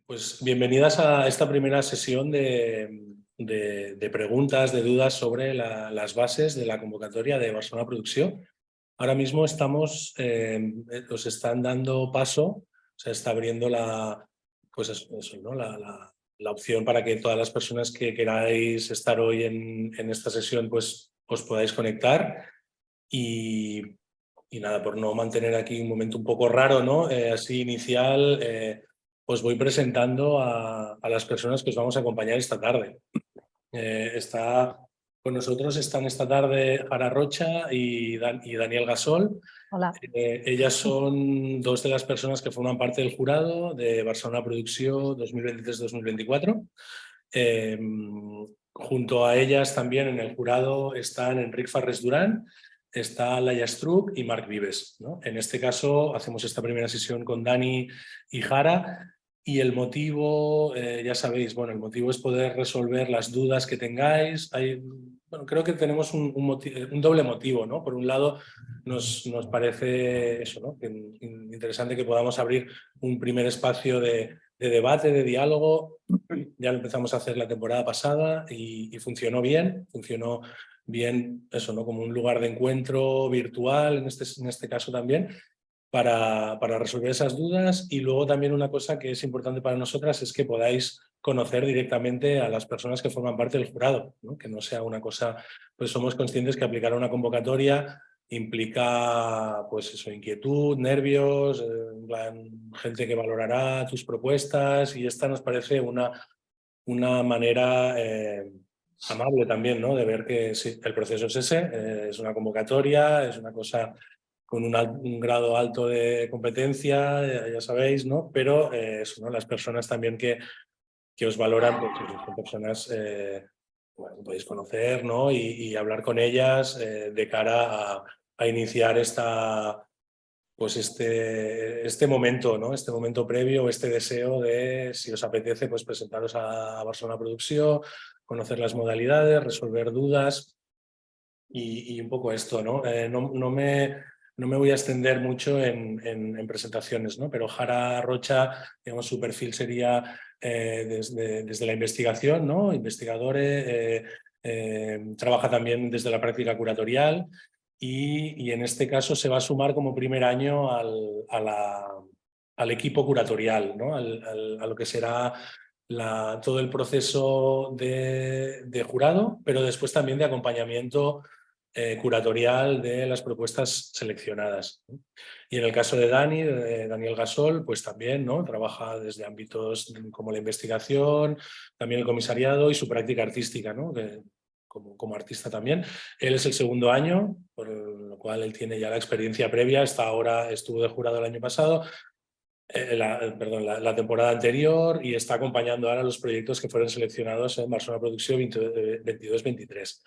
Pues bienvenidas a esta primera sesión de preguntas, de dudas sobre las bases de la convocatoria de Barcelona Producció. Ahora mismo os están dando paso, o sea, está abriendo pues eso, ¿no? La opción para que todas las personas que queráis estar hoy en esta sesión pues os podáis conectar y, y nada, por no mantener aquí un momento un poco raro, ¿no? Así inicial, os voy presentando a las personas que os vamos a acompañar esta tarde. Con nosotros están esta tarde Jara Rocha y Daniel Gasol. Hola. Ellas son dos de las personas que forman parte del jurado de Barcelona Producció 2023-2024. Junto a ellas también en el jurado están Enric Farrés Durán, está Laia Struck y Marc Vives, ¿no? En este caso hacemos esta primera sesión con Dani y Jara. Y el motivo, ya sabéis, bueno, el motivo es poder resolver las dudas que tengáis. Bueno, creo que tenemos un doble motivo, ¿no? Por un lado, nos parece eso, ¿no? Interesante que podamos abrir un primer espacio de debate, de diálogo. Ya lo empezamos a hacer la temporada pasada y funcionó bien eso, ¿no? Como un lugar de encuentro virtual, en este caso también, para resolver esas dudas. Y luego también una cosa que es importante para nosotras es que podáis conocer directamente a las personas que forman parte del jurado, ¿no? Que no sea una cosa, pues somos conscientes que aplicar una convocatoria implica, pues eso, inquietud, nervios, en plan, gente que valorará tus propuestas, y esta nos parece una manera amable también, ¿no? De ver que sí, el proceso es ese, es una convocatoria, es una cosa con un grado alto de competencia, ya sabéis, ¿no? Pero eso, ¿no? Las personas también que os valoran, pues son personas bueno, podéis conocer, ¿no? Y hablar con ellas de cara a iniciar pues este momento, ¿no? Este momento previo, este deseo de, si os apetece, pues presentaros a Barcelona Producció, conocer las modalidades, resolver dudas y un poco esto, ¿no? No me voy a extender mucho en presentaciones, ¿no? Pero Jara Rocha, digamos, su perfil sería desde la investigación, ¿no? Investigadores, trabaja también desde la práctica curatorial y en este caso se va a sumar como primer año al equipo curatorial, ¿no? A lo que será todo el proceso de jurado, pero después también de acompañamiento curatorial de las propuestas seleccionadas, ¿no? Y en el caso de Daniel Gasol, pues también, ¿no? Trabaja desde ámbitos como la investigación, también el comisariado y su práctica artística, ¿no? Como artista también. Él es el segundo año, por lo cual él tiene ya la experiencia previa. Estuvo de jurado el año pasado, la temporada anterior, y está acompañando ahora los proyectos que fueron seleccionados en Barcelona Producció 22-23.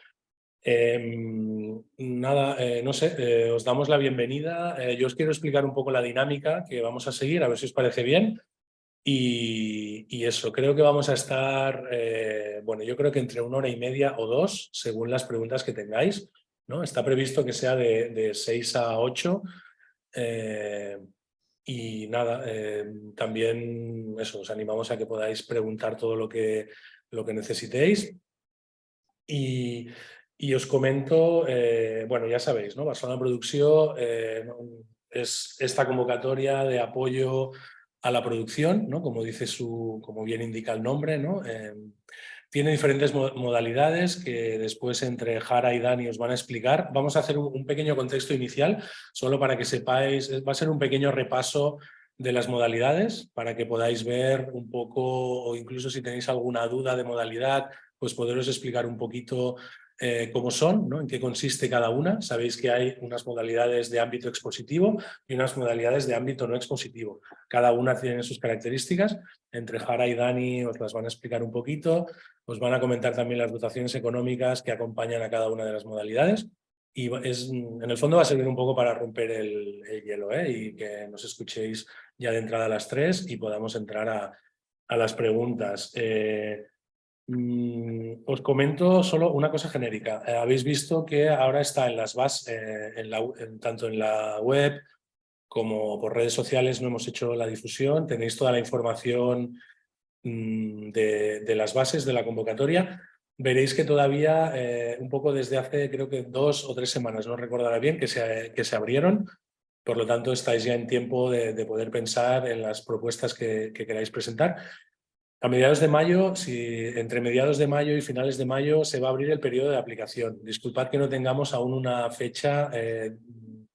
Nada, no sé, os damos la bienvenida. Yo os quiero explicar un poco la dinámica que vamos a seguir, a ver si os parece bien. Y eso, creo que vamos a estar, bueno, yo creo que entre 1 hora y media o 2, según las preguntas que tengáis, ¿no? Está previsto que sea de 6 a 8. Y nada, también eso, os animamos a que podáis preguntar todo lo que necesitéis. Y os comento, bueno, ya sabéis, ¿no? Barcelona Producció es esta convocatoria de apoyo a la producción, ¿no? Como bien indica el nombre, ¿no? Tiene diferentes modalidades que después entre Jara y Dani os van a explicar. Vamos a hacer un pequeño contexto inicial, solo para que sepáis, va a ser un pequeño repaso de las modalidades, para que podáis ver un poco, o incluso si tenéis alguna duda de modalidad, pues poderos explicar un poquito cómo son, ¿no? En qué consiste cada una. Sabéis que hay unas modalidades de ámbito expositivo y unas modalidades de ámbito no expositivo. Cada una tiene sus características. Entre Jara y Dani os las van a explicar un poquito. Os van a comentar también las dotaciones económicas que acompañan a cada una de las modalidades. Y en el fondo va a servir un poco para romper el hielo, y que nos escuchéis ya de entrada a las 3 y podamos entrar a las preguntas. Os comento solo una cosa genérica. Habéis visto que ahora está en las bases, tanto en la web como por redes sociales, no hemos hecho la difusión. Tenéis toda la información de las bases de la convocatoria, veréis que todavía, un poco desde hace creo que 2 o 3 semanas, no recordaré bien, que se abrieron. Por lo tanto, estáis ya en tiempo de poder pensar en las propuestas que queráis presentar. A mediados de mayo, entre mediados de mayo y finales de mayo se va a abrir el periodo de aplicación. Disculpad que no tengamos aún una fecha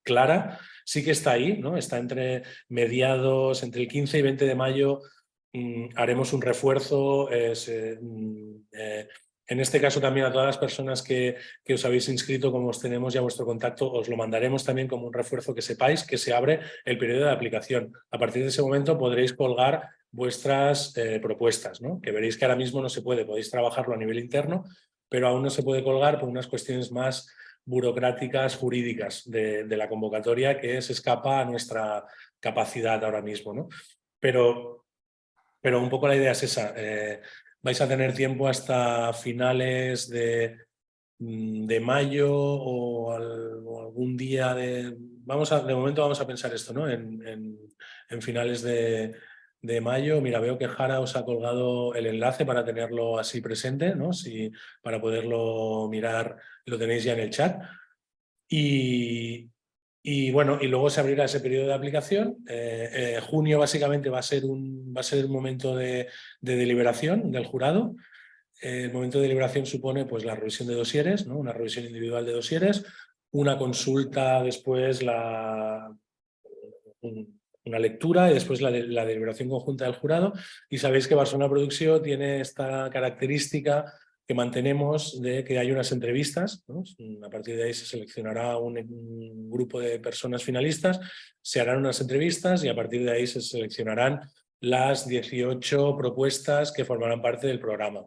clara. Sí que está ahí, ¿no? Está entre mediados, entre el 15 y 20 de mayo. Haremos un refuerzo. En este caso también a todas las personas que os habéis inscrito, como os tenemos ya vuestro contacto, os lo mandaremos también como un refuerzo, que sepáis que se abre el periodo de aplicación. A partir de ese momento podréis colgar vuestras propuestas, ¿no? Que veréis que ahora mismo no se puede, podéis trabajarlo a nivel interno, pero aún no se puede colgar por unas cuestiones más burocráticas, jurídicas de la convocatoria, que se escapa a nuestra capacidad ahora mismo, ¿no? Pero un poco la idea es esa. Vais a tener tiempo hasta finales de mayo o algún día de momento vamos a pensar esto, ¿no? En finales de mayo. Mira, veo que Jara os ha colgado el enlace para tenerlo así presente, ¿no? Para poderlo mirar, lo tenéis ya en el chat. Y bueno, y luego se abrirá ese periodo de aplicación. Junio básicamente va a ser un momento de deliberación del jurado. El momento de deliberación supone pues la revisión de dosieres, ¿no? Una revisión individual de dosieres, una consulta, después una lectura y después la deliberación conjunta del jurado. Y sabéis que Barcelona Producció tiene esta característica que mantenemos de que hay unas entrevistas, ¿no? A partir de ahí se seleccionará un grupo de personas finalistas, se harán unas entrevistas y a partir de ahí se seleccionarán las 18 propuestas que formarán parte del programa.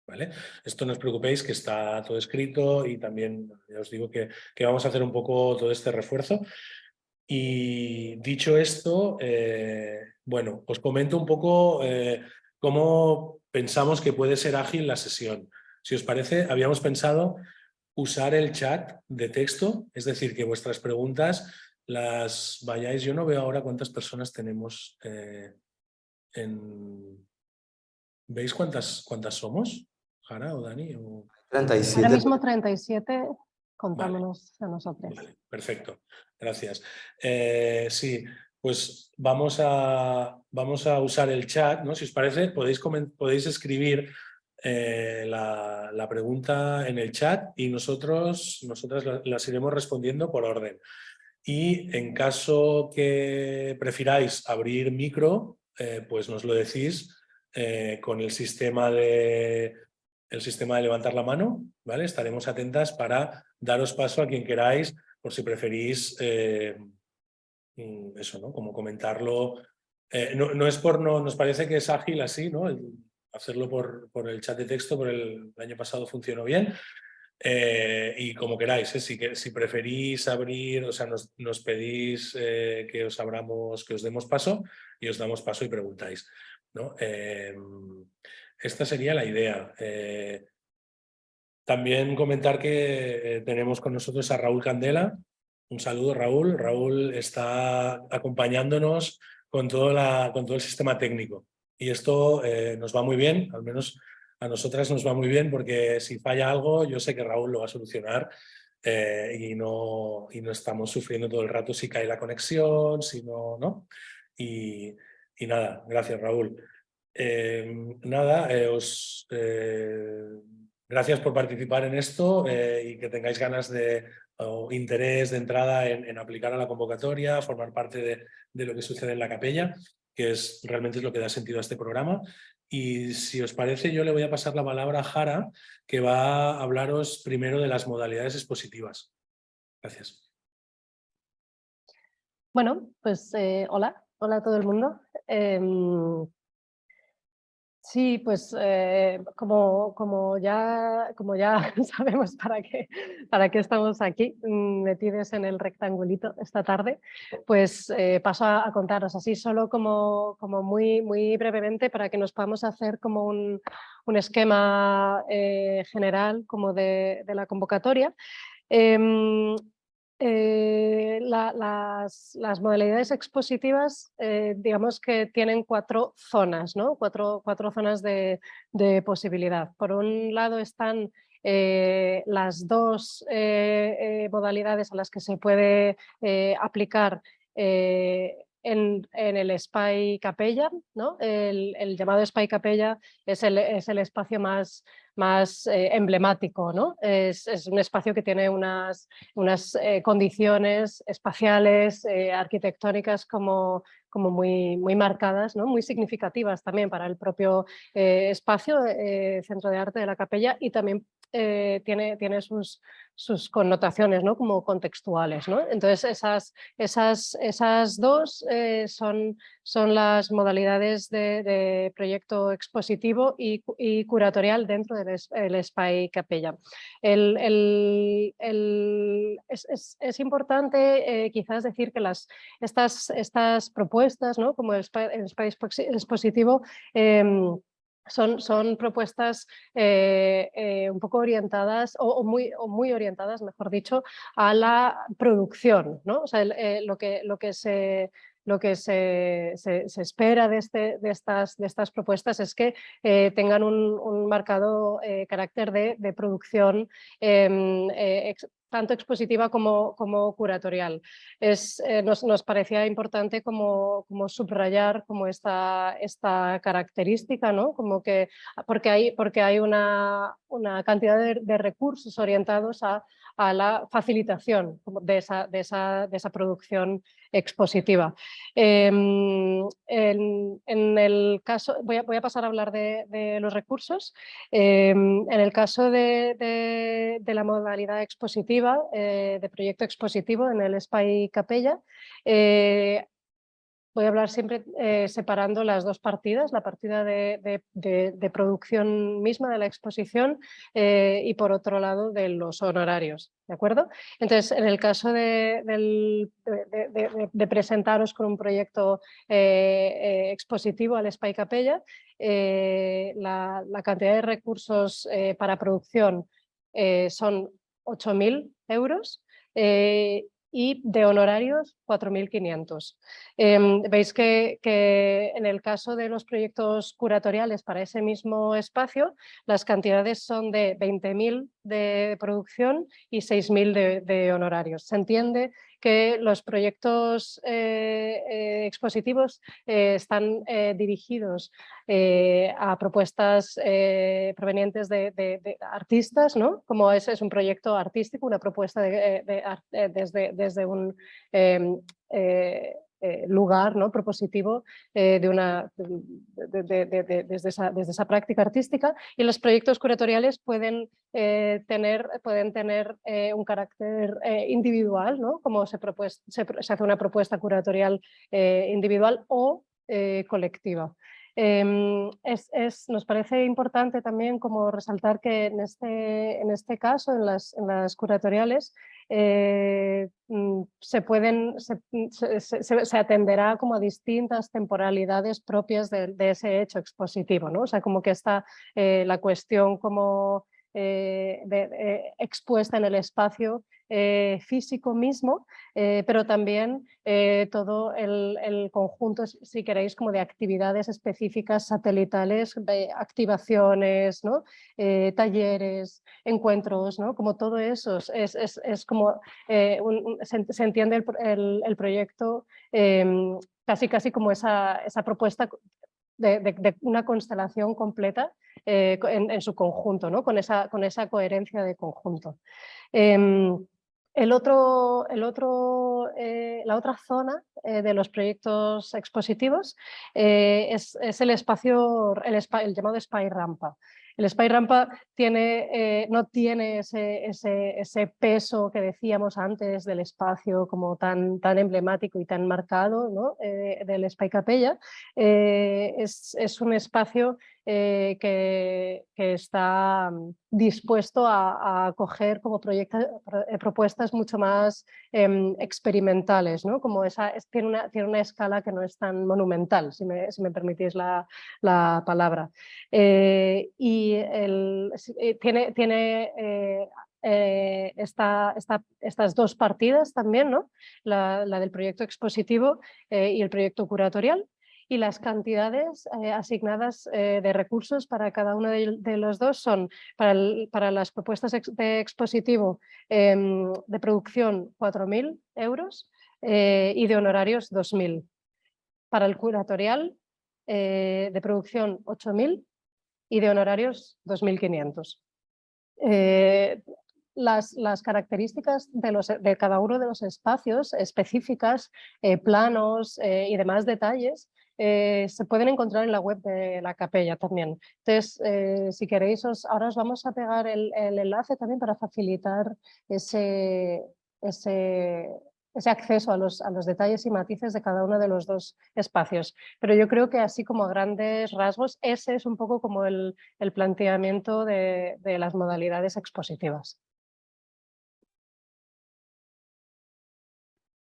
¿Vale? Esto no os preocupéis, que está todo escrito y también ya os digo que vamos a hacer un poco todo este refuerzo. Y dicho esto, bueno, os comento un poco cómo pensamos que puede ser ágil la sesión. Si os parece, habíamos pensado usar el chat de texto, es decir, que vuestras preguntas las vayáis. Yo no veo ahora cuántas personas tenemos ¿Veis cuántas somos? ¿Jara o Dani? Ahora 37. mismo 37, contándonos a nosotros. Vale, perfecto, gracias. Sí, pues vamos a usar el chat, ¿no? Si os parece, podéis escribir la pregunta en el chat y nosotras las iremos respondiendo por orden. Y en caso que prefiráis abrir micro, pues nos lo decís con el sistema de levantar la mano, ¿vale? Estaremos atentas para daros paso a quien queráis, por si preferís eso, ¿no? Como comentarlo. No es por no, nos parece que es ágil así, ¿no? Hacerlo por el chat de texto, el año pasado funcionó bien. Y como queráis, si preferís abrir, o sea, nos pedís que os demos paso y os damos paso y preguntáis, ¿no? Esta sería la idea. También comentar que tenemos con nosotros a Raúl Candela. Un saludo, Raúl. Raúl está acompañándonos con todo el sistema técnico. Y esto nos va muy bien, al menos a nosotras nos va muy bien, porque si falla algo, yo sé que Raúl lo va a solucionar y no estamos sufriendo todo el rato si cae la conexión, si no, ¿no? Y nada, gracias, Raúl. Nada, gracias por participar en esto y que tengáis ganas o interés de entrada en aplicar a la convocatoria, formar parte de lo que sucede en la capella, que realmente es lo que da sentido a este programa. Y si os parece, yo le voy a pasar la palabra a Jara, que va a hablaros primero de las modalidades expositivas. Gracias. Bueno, pues hola a todo el mundo. Sí, pues como ya sabemos para qué estamos aquí metidos en el rectangulito esta tarde, pues paso a contaros así solo como muy, muy brevemente para que nos podamos hacer como un esquema general como de la convocatoria. las modalidades expositivas, digamos que tienen 4 zonas, ¿no? Cuatro zonas de posibilidad. Por un lado están las 2 modalidades a las que se puede aplicar en el Espai Capella, ¿no? El llamado Espai Capella es el espacio más emblemático, ¿no? Es un espacio que tiene unas condiciones espaciales, arquitectónicas como muy marcadas, ¿no? Muy significativas también para el propio espacio, Centro de Arte de la Capella, y también tiene sus connotaciones, ¿no? Como contextuales, ¿no? Entonces esas 2 son las modalidades de proyecto expositivo y curatorial dentro del Espai Capella. Es importante quizás decir que estas propuestas, ¿no? Como el Espai Expositivo, son propuestas un poco orientadas o muy orientadas, mejor dicho, a la producción, ¿no? O sea, lo que se espera de estas propuestas es que tengan un marcado carácter de producción tanto expositiva como curatorial. Nos parecía importante como subrayar como esta característica, ¿no? Como que, porque hay una cantidad de recursos orientados a la facilitación de esa producción expositiva. En el caso, voy a pasar a hablar de los recursos. En el caso de la modalidad expositiva, de proyecto expositivo en el Espai Capella, voy a hablar siempre separando las 2 partidas, la partida de producción misma de la exposición y por otro lado de los honorarios, ¿de acuerdo? Entonces, en el caso de presentaros con un proyecto expositivo al Espai Capella, la cantidad de recursos para producción son 8.000 euros y de honorarios 4.500. Veis que en el caso de los proyectos curatoriales para ese mismo espacio, las cantidades son de 20.000 de producción y 6.000 de honorarios. Se entiende que los proyectos expositivos están dirigidos a propuestas provenientes de artistas, ¿no? Como es un proyecto artístico, una propuesta desde un lugar, ¿no? Propositivo desde esa práctica artística, y los proyectos curatoriales pueden tener un carácter individual, ¿no? Como se hace una propuesta curatorial individual o colectiva. Nos parece importante también como resaltar que en este caso, en las curatoriales, se atenderá como a distintas temporalidades propias de ese hecho expositivo, ¿no? O sea, como que está la cuestión como expuesta en el espacio físico mismo, pero también todo el conjunto, si queréis, como de actividades específicas satelitales, de activaciones, ¿no? Talleres, encuentros, ¿no? Como todo eso es como se entiende el proyecto casi como esa propuesta de una constelación completa en su conjunto, ¿no? Con esa coherencia de conjunto. La otra zona de los proyectos expositivos es el espacio, el llamado Espai Rampa. El Espai Rampa no tiene ese peso que decíamos antes del espacio como tan emblemático y tan marcado, ¿no? Del Espai Capella. Es un espacio que está dispuesto a acoger como propuestas mucho más experimentales, ¿no? Como tiene una escala que no es tan monumental, si me permitís la palabra. Y tiene estas dos partidas también, ¿no? La del proyecto expositivo y el proyecto curatorial, y las cantidades asignadas de recursos para cada uno de los dos son para las propuestas de expositivo de producción 4.000 euros y de honorarios 2.000. Para el curatorial de producción 8.000 y de honorarios 2.500. Las características de cada uno de los espacios específicas, planos y demás detalles se pueden encontrar en la web de la capella también. Entonces, si queréis, ahora os vamos a pegar el enlace también para facilitar ese acceso a los detalles y matices de cada uno de los dos espacios. Pero yo creo que así como a grandes rasgos, ese es un poco como el planteamiento de las modalidades expositivas.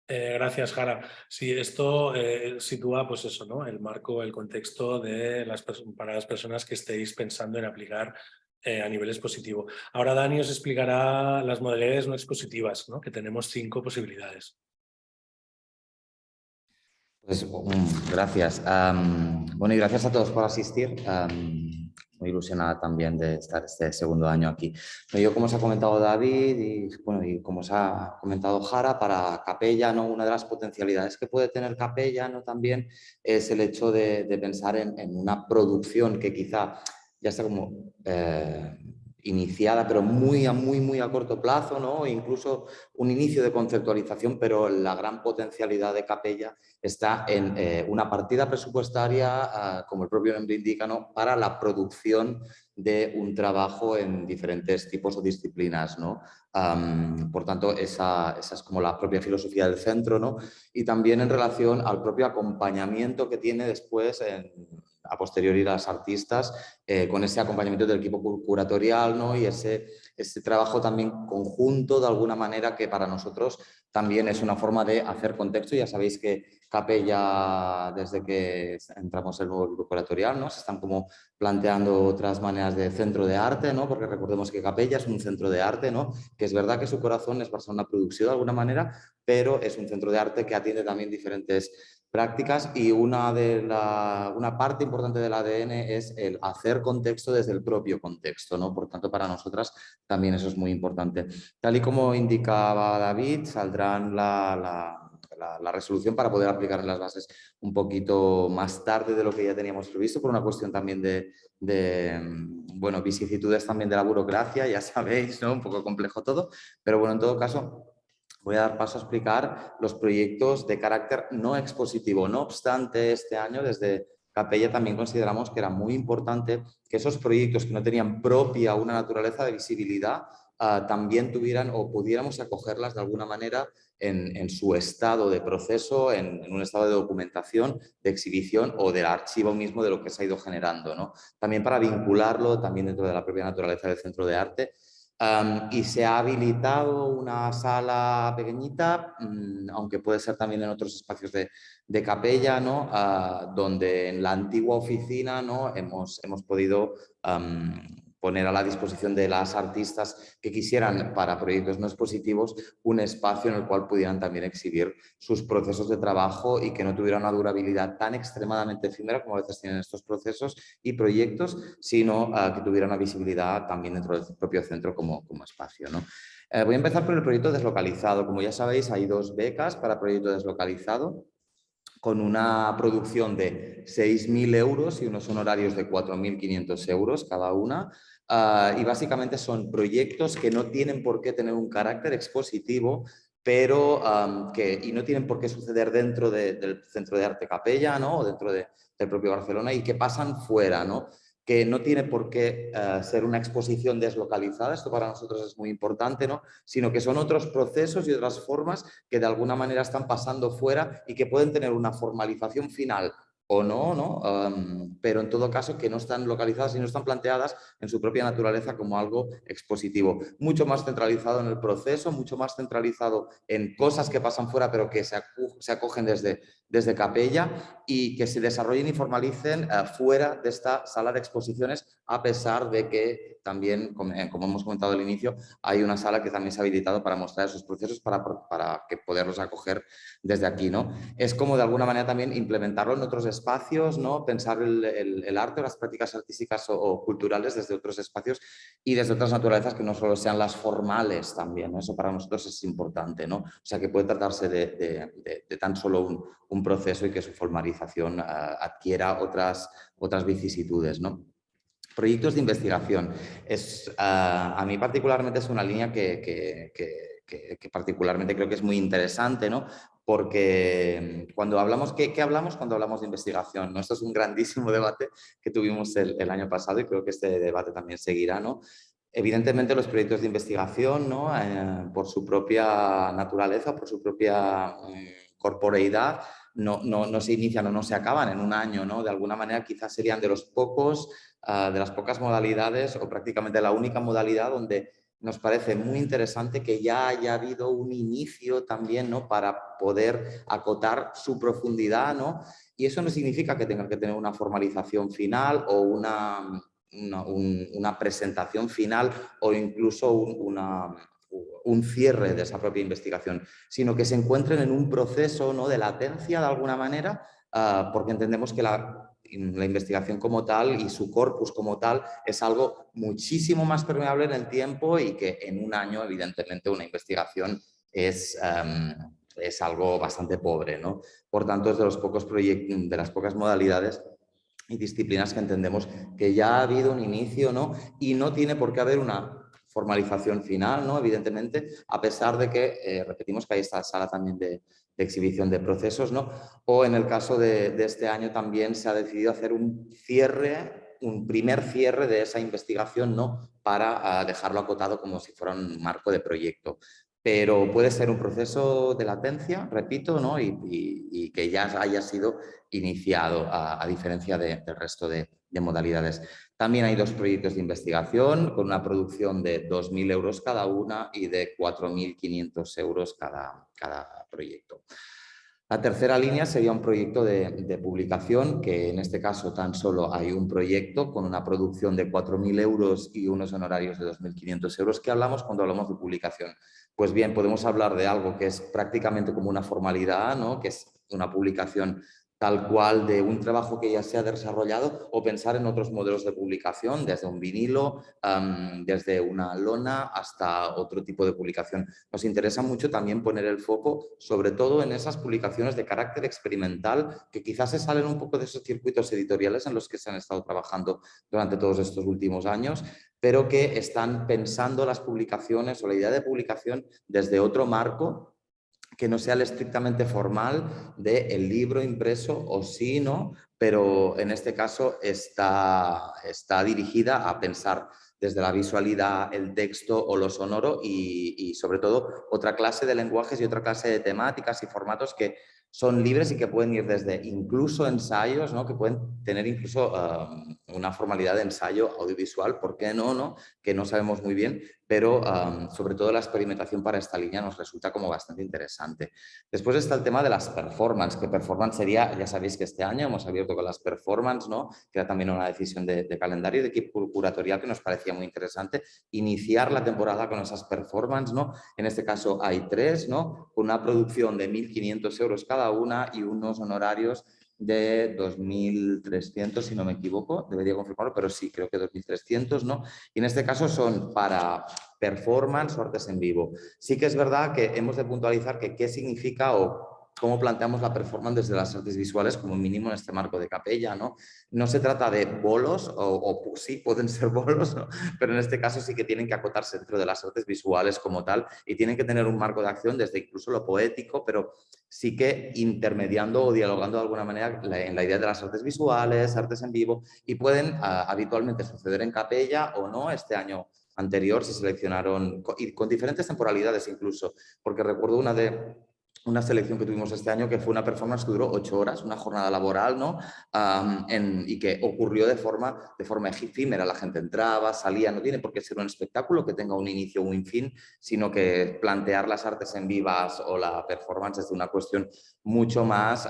Gracias, Jara. Sí, esto sitúa pues eso, ¿no? El marco, el contexto de para las personas que estéis pensando en aplicar a nivel expositivo. Ahora Dani os explicará las modalidades no expositivas, ¿no? Que tenemos 5 posibilidades. Pues gracias. Bueno, y gracias a todos por asistir. Muy ilusionada también de estar este segundo año aquí. Yo, como os ha comentado David y como os ha comentado Jara, para Capella, ¿no? Una de las potencialidades que puede tener Capella, ¿no? También es el hecho de pensar en una producción que quizá ya está como iniciada, pero muy a corto plazo, ¿no? Incluso un inicio de conceptualización, pero la gran potencialidad de Capella está en una partida presupuestaria, como el propio nombre indica, ¿no? Para la producción de un trabajo en diferentes tipos o disciplinas, ¿no? Por tanto, esa es como la propia filosofía del centro, ¿no? Y también en relación al propio acompañamiento que tiene después a posteriori las artistas, con ese acompañamiento del equipo curatorial, ¿no? Y ese trabajo también conjunto, de alguna manera, que para nosotros también es una forma de hacer contexto. Ya sabéis que Capella, desde que entramos en el nuevo equipo curatorial, ¿no? Se están como planteando otras maneras de centro de arte, ¿no? Porque recordemos que Capella es un centro de arte, ¿no? Que es verdad que su corazón es Barcelona Producció de alguna manera, pero es un centro de arte que atiende también diferentes prácticas, y una parte importante del ADN es el hacer contexto desde el propio contexto, ¿no? Por tanto, para nosotras también eso es muy importante. Tal y como indicaba David, saldrán la resolución para poder aplicar las bases un poquito más tarde de lo que ya teníamos previsto, por una cuestión también bueno, vicisitudes también de la burocracia, ya sabéis, ¿no? Un poco complejo todo, pero bueno, en todo caso, voy a dar paso a explicar los proyectos de carácter no expositivo. No obstante, este año desde Capella también consideramos que era muy importante que esos proyectos que no tenían propia una naturaleza de visibilidad también tuvieran o pudiéramos acogerlas de alguna manera en su estado de proceso, en un estado de documentación, de exhibición o del archivo mismo de lo que se ha ido generando, ¿no? También para vincularlo también dentro de la propia naturaleza del centro de arte. Y se ha habilitado una sala pequeñita, aunque puede ser también en otros espacios de Capella, ¿no? Donde en la antigua oficina, ¿no? hemos podido poner a la disposición de las artistas que quisieran, para proyectos no expositivos, un espacio en el cual pudieran también exhibir sus procesos de trabajo y que no tuvieran una durabilidad tan extremadamente efímera como a veces tienen estos procesos y proyectos, sino que tuvieran una visibilidad también dentro del propio centro como espacio, ¿no? Voy a empezar por el proyecto deslocalizado. Como ya sabéis, hay 2 becas para proyecto deslocalizado, con una producción de 6.000 euros y unos honorarios de 4.500 euros cada una. Y básicamente son proyectos que no tienen por qué tener un carácter expositivo, pero y no tienen por qué suceder dentro del Centro de Arte Capella, ¿no? O dentro del propio Barcelona, y que pasan fuera, ¿no? Que no tiene por qué ser una exposición deslocalizada, esto para nosotros es muy importante, ¿no? Sino que son otros procesos y otras formas que de alguna manera están pasando fuera y que pueden tener una formalización final o no, pero en todo caso que no están localizadas y no están planteadas en su propia naturaleza como algo expositivo. Mucho más centralizado en el proceso, mucho más centralizado en cosas que pasan fuera pero que se acogen desde Capella y que se desarrollen y formalicen fuera de esta sala de exposiciones, a pesar de que también, como hemos comentado al inicio, hay una sala que también se ha habilitado para mostrar esos procesos para que poderlos acoger desde aquí, ¿no? Es como de alguna manera también implementarlo en otros espacios, ¿no? Pensar el arte o las prácticas artísticas o culturales desde otros espacios y desde otras naturalezas que no solo sean las formales también, ¿no? Eso para nosotros es importante, ¿no? O sea, que puede tratarse de tan solo un proceso y que su formalización adquiera otras vicisitudes, ¿no? Proyectos de investigación. A mí particularmente es una línea que particularmente creo que es muy interesante, ¿no? Porque cuando hablamos, ¿qué hablamos cuando hablamos de investigación? ¿No? Esto es un grandísimo debate que tuvimos el año pasado y creo que este debate también seguirá, ¿no? Evidentemente los proyectos de investigación, ¿no? Por su propia naturaleza, por su propia corporeidad, no se inician o no se acaban en un año, ¿no? De alguna manera quizás serían de las pocas modalidades o prácticamente la única modalidad donde nos parece muy interesante que ya haya habido un inicio también, ¿no? Para poder acotar su profundidad, ¿no? Y eso no significa que tenga que tener una formalización final o una presentación final o incluso un cierre de esa propia investigación, sino que se encuentren en un proceso, ¿no? De latencia de alguna manera, porque entendemos que la investigación como tal y su corpus como tal es algo muchísimo más permeable en el tiempo y que en un año, evidentemente, una investigación es algo bastante pobre, ¿no? Por tanto, es de los pocos proyectos, de las pocas modalidades y disciplinas que entendemos que ya ha habido un inicio, ¿no? Y no tiene por qué haber una formalización final, ¿no? Evidentemente, a pesar de que, repetimos que hay esta sala también de exhibición de procesos, ¿no? O en el caso de este año también se ha decidido hacer un primer cierre de esa investigación, ¿no? Para dejarlo acotado como si fuera un marco de proyecto. Pero puede ser un proceso de latencia, repito, ¿no? Y que ya haya sido iniciado, a diferencia del resto de modalidades. También hay 2 proyectos de investigación con una producción de 2.000 euros cada una y de 4.500 euros cada proyecto. La tercera línea sería un proyecto de publicación, que en este caso tan solo hay un proyecto con una producción de 4.000 euros y unos honorarios de 2.500 euros. ¿Qué hablamos cuando hablamos de publicación? Pues bien, podemos hablar de algo que es prácticamente como una formalidad, ¿no? Que es una publicación tal cual de un trabajo que ya se ha desarrollado, o pensar en otros modelos de publicación, desde un vinilo, desde una lona hasta otro tipo de publicación. Nos interesa mucho también poner el foco sobre todo en esas publicaciones de carácter experimental que quizás se salen un poco de esos circuitos editoriales en los que se han estado trabajando durante todos estos últimos años, pero que están pensando las publicaciones o la idea de publicación desde otro marco que no sea el estrictamente formal del libro impreso o sí, ¿no? Pero en este caso está dirigida a pensar desde la visualidad, el texto o lo sonoro y sobre todo otra clase de lenguajes y otra clase de temáticas y formatos que son libres y que pueden ir desde incluso ensayos, ¿no? Que pueden tener incluso una formalidad de ensayo audiovisual, ¿por qué no, no? Que no sabemos muy bien, pero sobre todo la experimentación para esta línea nos resulta como bastante interesante. Después está el tema de las performance, que performance sería, ya sabéis que este año hemos abierto con las performance, ¿no? Que era también una decisión de calendario y de equipo curatorial que nos parecía muy interesante, iniciar la temporada con esas performance, ¿no? En este caso hay 3, ¿no? Con una producción de 1.500 euros cada una y unos honorarios de 2.300, si no me equivoco, debería confirmarlo, pero sí, creo que 2.300, ¿no? Y en este caso son para performance o artes en vivo. Sí que es verdad que hemos de puntualizar que qué significa o cómo planteamos la performance desde las artes visuales como mínimo en este marco de Capella, ¿no? No se trata de bolos, o sí, pueden ser bolos, ¿no? Pero en este caso sí que tienen que acotarse dentro de las artes visuales como tal y tienen que tener un marco de acción desde incluso lo poético, pero sí que intermediando o dialogando de alguna manera en la idea de las artes visuales, artes en vivo, y pueden habitualmente suceder en Capella o no. Este año anterior se seleccionaron y con diferentes temporalidades incluso, porque recuerdo una de una selección que tuvimos este año que fue una performance que duró 8 horas, una jornada laboral, ¿no? Y que ocurrió de forma efímera. La gente entraba, salía, no tiene por qué ser un espectáculo que tenga un inicio o un fin, sino que plantear las artes en vivas o la performance es una cuestión mucho más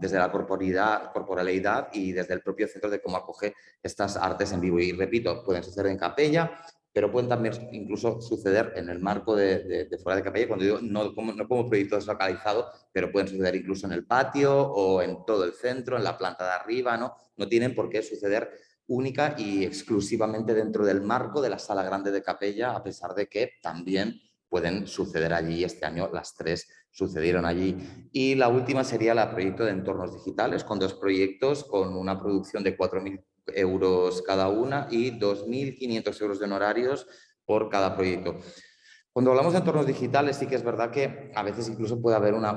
desde la corporalidad y desde el propio centro de cómo acoge estas artes en vivo. Y repito, pueden suceder en capella, pero pueden también incluso suceder en el marco de fuera de capella, cuando digo no como proyecto deslocalizado, pero pueden suceder incluso en el patio o en todo el centro, en la planta de arriba, ¿no? No tienen por qué suceder única y exclusivamente dentro del marco de la sala grande de capella, a pesar de que también pueden suceder allí. Este año las 3 sucedieron allí. Y la última sería el proyecto de entornos digitales, con 2 proyectos con una producción de 4.000 euros cada una y 2.500 euros de honorarios por cada proyecto. Cuando hablamos de entornos digitales, sí que es verdad que a veces incluso puede haber una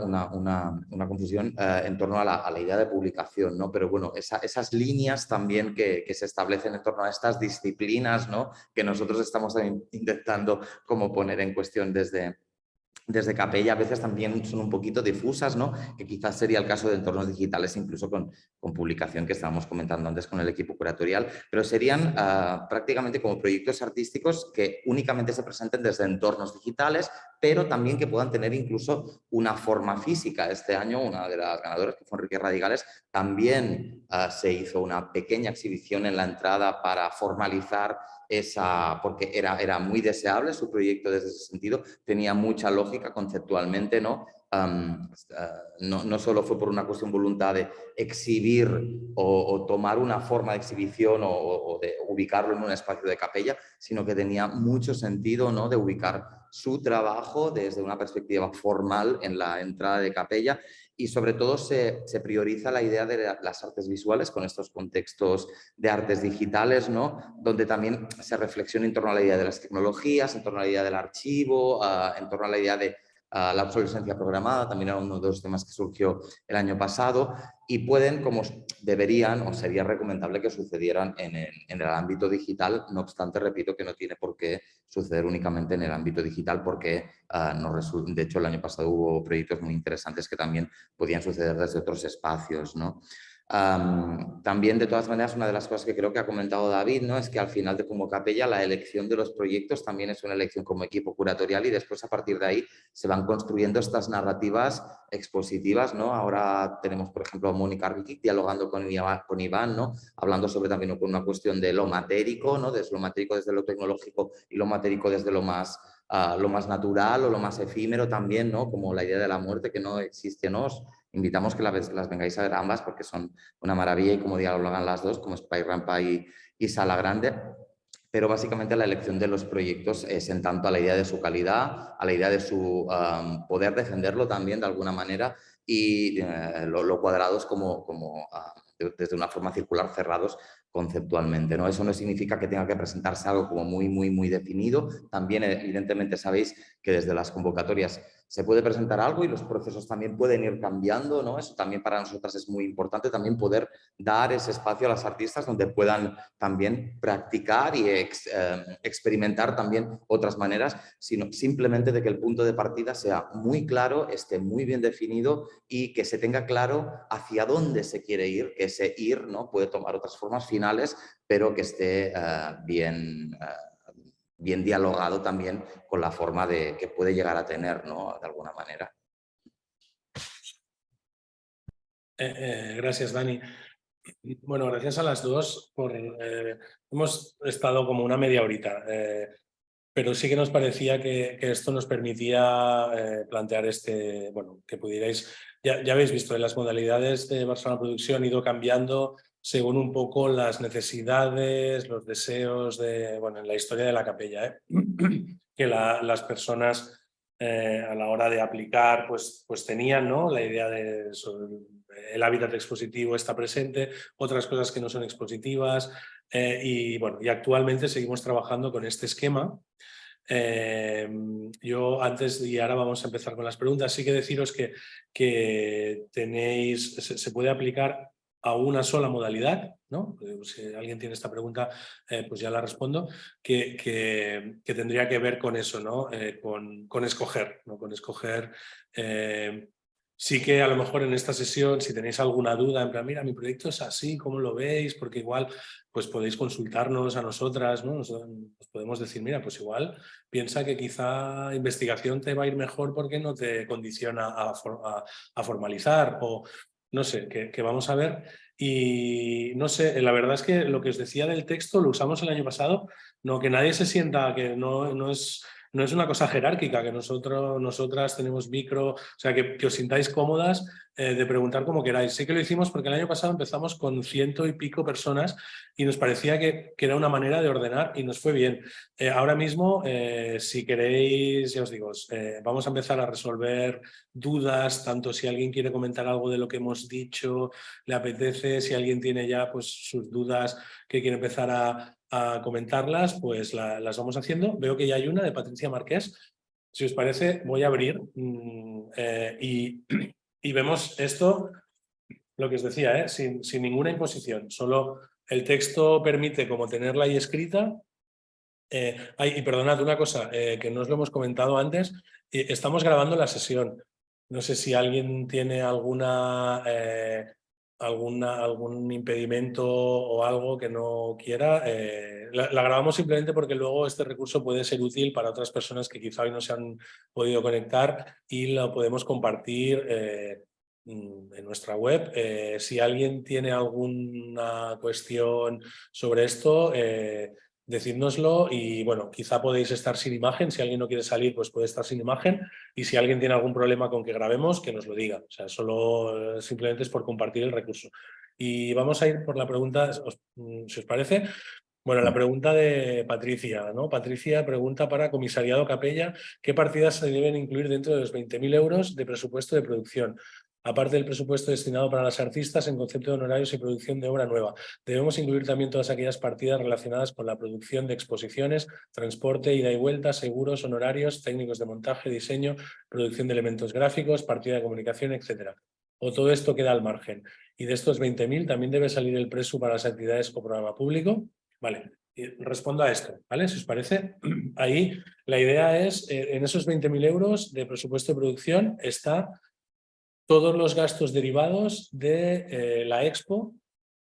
confusión en torno a la idea de publicación, ¿no? Pero bueno, esas líneas también que se establecen en torno a estas disciplinas, ¿no? Que nosotros estamos intentando como poner en cuestión desde capella, a veces también son un poquito difusas, ¿no? Que quizás sería el caso de entornos digitales, incluso con publicación que estábamos comentando antes con el equipo curatorial, pero serían prácticamente como proyectos artísticos que únicamente se presenten desde entornos digitales, pero también que puedan tener incluso una forma física. Este año, una de las ganadoras, que fue Enrique Radigales, también se hizo una pequeña exhibición en la entrada para formalizar porque era muy deseable su proyecto desde ese sentido, tenía mucha lógica conceptualmente, ¿no? No solo fue por una cuestión voluntad de exhibir o tomar una forma de exhibición o de ubicarlo en un espacio de capella, sino que tenía mucho sentido, ¿no? De ubicar su trabajo desde una perspectiva formal en la entrada de capella. Y sobre todo se prioriza la idea de las artes visuales con estos contextos de artes digitales, ¿no? Donde también se reflexiona en torno a la idea de las tecnologías, en torno a la idea del archivo, en torno a la idea de la obsolescencia programada, también era uno de los temas que surgió el año pasado, y pueden, como deberían o sería recomendable que sucedieran en el ámbito digital. No obstante, repito que no tiene por qué suceder únicamente en el ámbito digital, porque de hecho el año pasado hubo proyectos muy interesantes que también podían suceder desde otros espacios, ¿no? También, de todas maneras, una de las cosas que creo que ha comentado David, ¿no? Es que al final de como capella la elección de los proyectos también es una elección como equipo curatorial, y después a partir de ahí se van construyendo estas narrativas expositivas, ¿no? Ahora tenemos, por ejemplo, a Mónica Riquic dialogando con Iván, ¿no? Hablando sobre también una cuestión de lo matérico, ¿no? Desde lo matérico desde lo tecnológico y lo matérico desde lo más natural o lo más efímero también, ¿no? Como la idea de la muerte que no existe, ¿no? Invitamos que las vengáis a ver ambas porque son una maravilla, y como dialogan las dos, como Spy Rampa y Sala Grande. Pero básicamente la elección de los proyectos es en tanto a la idea de su calidad, a la idea de su poder defenderlo también de alguna manera, y lo cuadrados desde una forma circular, cerrados conceptualmente, ¿no? Eso no significa que tenga que presentarse algo como muy definido. También, evidentemente, sabéis que desde las convocatorias se puede presentar algo y los procesos también pueden ir cambiando, ¿no? Eso también para nosotras es muy importante, también poder dar ese espacio a las artistas donde puedan también practicar y experimentar también otras maneras, sino simplemente de que el punto de partida sea muy claro, esté muy bien definido y que se tenga claro hacia dónde se quiere ir, que ese ir, ¿no? Puede tomar otras formas finales, pero que esté bien dialogado también con la forma que puede llegar a tener, ¿no? De alguna manera. Gracias, Dani. Bueno, gracias a las dos. Hemos estado como una media horita, pero sí que nos parecía que esto nos permitía plantear bueno, que pudierais, ya habéis visto, las modalidades de Barcelona Producción han ido cambiando según un poco las necesidades, los deseos bueno, en la historia de la capella, que las personas a la hora de aplicar pues tenían, ¿no? La idea de el hábitat expositivo está presente, otras cosas que no son expositivas, y bueno, y actualmente seguimos trabajando con este esquema. Yo antes, y ahora vamos a empezar con las preguntas, sí que deciros que tenéis, se puede aplicar a una sola modalidad, ¿no? Si alguien tiene esta pregunta, pues ya la respondo, que tendría que ver con eso, ¿no? Con escoger, ¿no? Con escoger. Sí que a lo mejor en esta sesión, si tenéis alguna duda, en plan, mira, mi proyecto es así, ¿cómo lo veis? Porque igual pues podéis consultarnos a nosotras, ¿no? Nos podemos decir, mira, pues igual piensa que quizá investigación te va a ir mejor porque no te condiciona a formalizar, o no sé, que vamos a ver. Y no sé, la verdad es que lo que os decía del texto lo usamos el año pasado, no, que nadie se sienta, que no es una cosa jerárquica, que nosotras tenemos micro, o sea, que os sintáis cómodas de preguntar como queráis. Sé que lo hicimos porque el año pasado empezamos con 100 y pico personas y nos parecía que era una manera de ordenar y nos fue bien. Ahora mismo, si queréis, ya os digo, vamos a empezar a resolver dudas, tanto si alguien quiere comentar algo de lo que hemos dicho, le apetece, si alguien tiene ya pues sus dudas que quiere empezar a comentarlas, pues las vamos haciendo. Veo que ya hay una de Patricia Marqués. Si os parece, voy a abrir y vemos esto, lo que os decía, sin ninguna imposición. Solo el texto permite como tenerla ahí escrita. Y perdonad una cosa, que no os lo hemos comentado antes. Estamos grabando la sesión. No sé si alguien tiene algún impedimento o algo que no quiera. La grabamos simplemente porque luego este recurso puede ser útil para otras personas que quizá hoy no se han podido conectar y lo podemos compartir en nuestra web. Si alguien tiene alguna cuestión sobre esto, decídnoslo y bueno, quizá podéis estar sin imagen, si alguien no quiere salir pues puede estar sin imagen y si alguien tiene algún problema con que grabemos que nos lo diga, o sea, solo simplemente es por compartir el recurso. Y vamos a ir por la pregunta, si os parece. Bueno, la pregunta de Patricia, ¿no? Patricia pregunta para Comisariado Capella, ¿qué partidas se deben incluir dentro de los 20.000 euros de presupuesto de producción? Aparte del presupuesto destinado para las artistas en concepto de honorarios y producción de obra nueva. Debemos incluir también todas aquellas partidas relacionadas con la producción de exposiciones, transporte, ida y vuelta, seguros, honorarios, técnicos de montaje, diseño, producción de elementos gráficos, partida de comunicación, etcétera. O todo esto queda al margen. Y de estos 20.000 también debe salir el presupuesto para las actividades o programa público. Vale, respondo a esto, ¿vale? Si os parece, ahí la idea es, en esos 20.000 euros de presupuesto de producción está todos los gastos derivados de la expo,